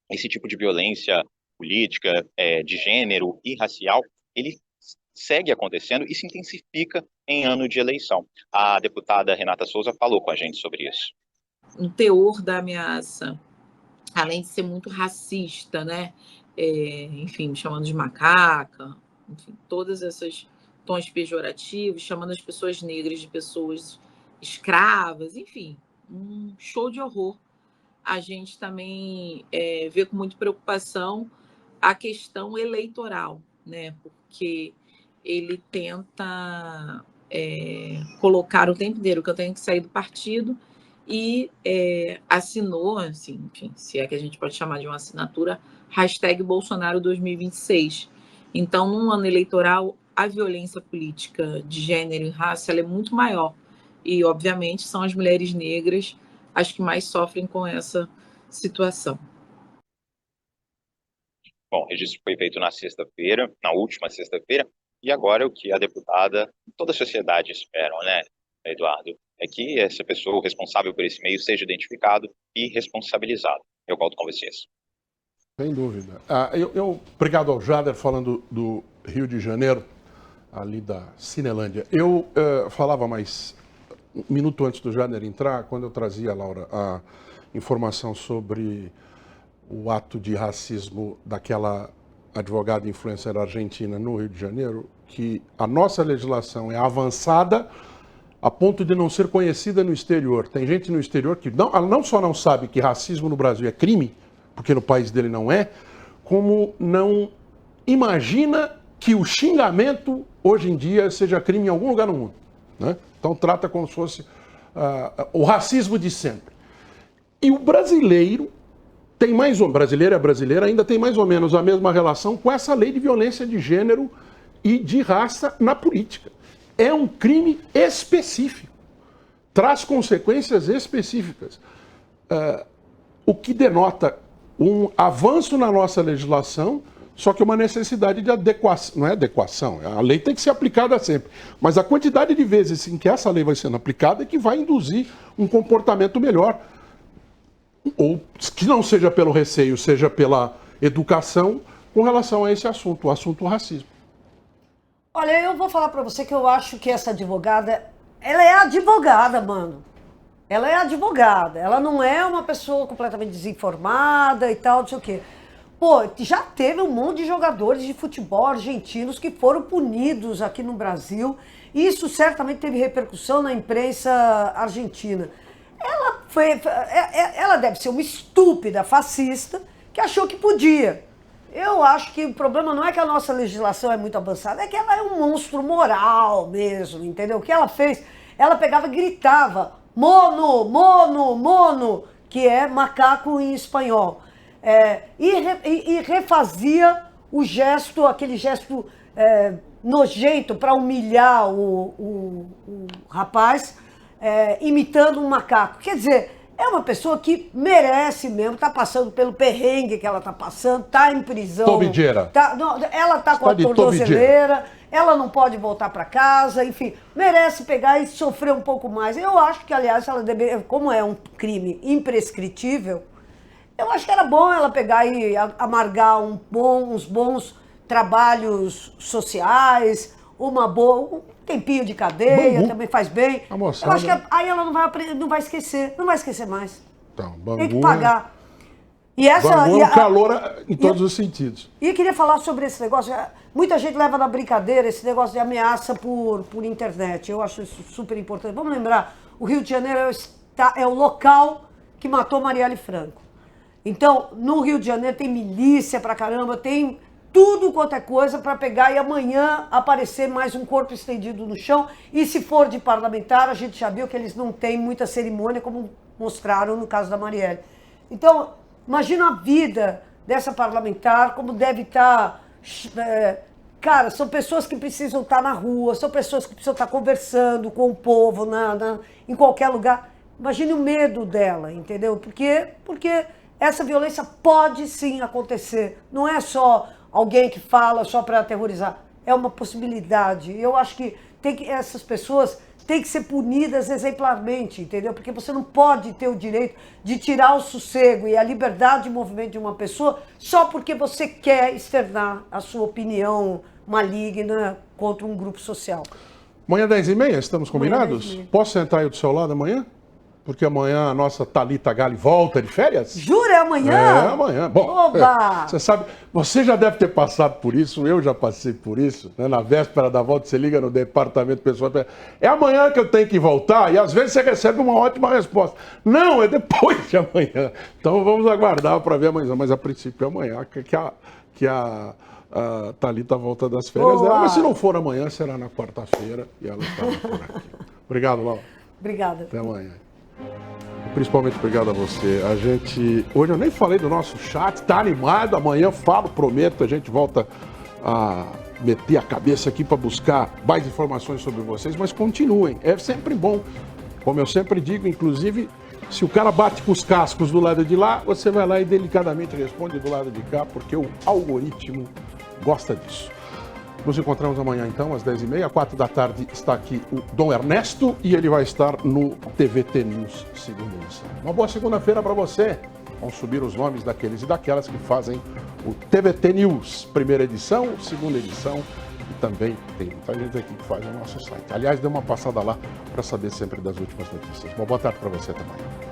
esse tipo de violência política, de gênero e racial, ele segue acontecendo e se intensifica em ano de eleição. A deputada Renata Souza falou com a gente sobre isso. O teor da ameaça, além de ser muito racista, né, enfim, me chamando de macaca, enfim, todos esses tons pejorativos, chamando as pessoas negras de pessoas escravas, enfim, um show de horror. A gente também vê com muita preocupação a questão eleitoral, né? Porque ele tenta colocar o tempo inteiro que eu tenho que sair do partido e assinou, assim, enfim, se é que a gente pode chamar de uma assinatura, #Bolsonaro 2026. Então, num ano eleitoral, a violência política de gênero e raça ela é muito maior. E, obviamente, são as mulheres negras as que mais sofrem com essa situação. Bom, o registro foi feito na sexta-feira, na última sexta-feira, e agora o que a deputada e toda a sociedade esperam, né, Eduardo, é que essa pessoa, o responsável por esse meio, seja identificado e responsabilizado. Eu volto com vocês. Sem dúvida. Obrigado ao Jader, falando do Rio de Janeiro, ali da Cinelândia. Eu falava mais um minuto antes do Jader entrar, quando eu trazia, Laura, a informação sobre o ato de racismo daquela advogada influencer argentina no Rio de Janeiro, que a nossa legislação é avançada a ponto de não ser conhecida no exterior. Tem gente no exterior que não só não sabe que racismo no Brasil é crime, porque no país dele não é, como não imagina que o xingamento hoje em dia seja crime em algum lugar no mundo, né? Então trata como se fosse o racismo de sempre. E o brasileiro tem brasileira ainda tem mais ou menos a mesma relação com essa lei de violência de gênero e de raça na política. É um crime específico, traz consequências específicas, o que denota um avanço na nossa legislação, só que uma necessidade de adequação, não é adequação, a lei tem que ser aplicada sempre, mas a quantidade de vezes em que essa lei vai sendo aplicada é que vai induzir um comportamento melhor, ou que não seja pelo receio, seja pela educação com relação a esse assunto, o assunto do racismo. Olha, eu vou falar pra você que eu acho que essa advogada, ela é advogada, mano. Ela é advogada, ela não é uma pessoa completamente desinformada e tal, não sei o quê. Pô, já teve um monte de jogadores de futebol argentinos que foram punidos aqui no Brasil. E isso certamente teve repercussão na imprensa argentina. Ela deve ser uma estúpida fascista que achou que podia. Eu acho que o problema não é que a nossa legislação é muito avançada, é que ela é um monstro moral mesmo, entendeu? O que ela fez, ela pegava e gritava, mono, mono, mono, que é macaco em espanhol. E refazia o gesto, aquele gesto nojento para humilhar o rapaz, imitando um macaco. Quer dizer, é uma pessoa que merece mesmo, está passando pelo perrengue que ela está passando, está em prisão. Tobideira. Ela está com a tornozeleira, ela não pode voltar para casa, enfim, merece pegar e sofrer um pouco mais. Eu acho que, aliás, ela deveria, como é um crime imprescritível, eu acho que era bom ela pegar e amargar uns bons trabalhos sociais, um tempinho de cadeia, também faz bem. Eu acho que aí ela não vai esquecer mais. Então, Bangu, tem que pagar. Bangu é um calor em todos os sentidos. E queria falar sobre esse negócio. Muita gente leva na brincadeira esse negócio de ameaça por internet. Eu acho isso super importante. Vamos lembrar, o Rio de Janeiro é o local que matou Marielle Franco. Então, no Rio de Janeiro tem milícia pra caramba, tem tudo quanto é coisa para pegar e amanhã aparecer mais um corpo estendido no chão. E se for de parlamentar, a gente já viu que eles não têm muita cerimônia, como mostraram no caso da Marielle. Então, imagina a vida dessa parlamentar, como deve estar... Cara, são pessoas que precisam estar na rua, são pessoas que precisam estar conversando com o povo em qualquer lugar. Imagine o medo dela, entendeu? Porque essa violência pode sim acontecer. Não é só alguém que fala só para aterrorizar. É uma possibilidade. Eu acho que essas pessoas têm que ser punidas exemplarmente, entendeu? Porque você não pode ter o direito de tirar o sossego e a liberdade de movimento de uma pessoa só porque você quer externar a sua opinião maligna contra um grupo social. Amanhã 10h30, estamos combinados? 10h30. Posso sentar aí do seu lado amanhã? Porque amanhã a nossa Thalita Galli volta de férias? Jura? É amanhã? É amanhã. Bom, oba! Você sabe, você já deve ter passado por isso, eu já passei por isso, né? Na véspera da volta, você liga no departamento pessoal, é amanhã que eu tenho que voltar, e às vezes você recebe uma ótima resposta. Não, é depois de amanhã. Então vamos aguardar para ver amanhã, mas a princípio é amanhã que a Thalita volta das férias dela, mas se não for amanhã, será na quarta-feira, e ela estará por aqui. Obrigado, Laura. Obrigada. Até amanhã. Principalmente obrigado a você. Hoje eu nem falei do nosso chat, tá animado, amanhã falo, prometo, a gente volta a meter a cabeça aqui para buscar mais informações sobre vocês, mas continuem. É sempre bom. Como eu sempre digo, inclusive, se o cara bate com os cascos do lado de lá, você vai lá e delicadamente responde do lado de cá, porque o algoritmo gosta disso. Nos encontramos amanhã, então, às 10h30. Às 4 da tarde está aqui o Dom Ernesto e ele vai estar no TVT News, segunda edição. Uma boa segunda-feira para você. Vão subir os nomes daqueles e daquelas que fazem o TVT News, primeira edição, segunda edição e também tem muita gente aqui que faz o nosso site. Aliás, dê uma passada lá para saber sempre das últimas notícias. Uma boa tarde para você também.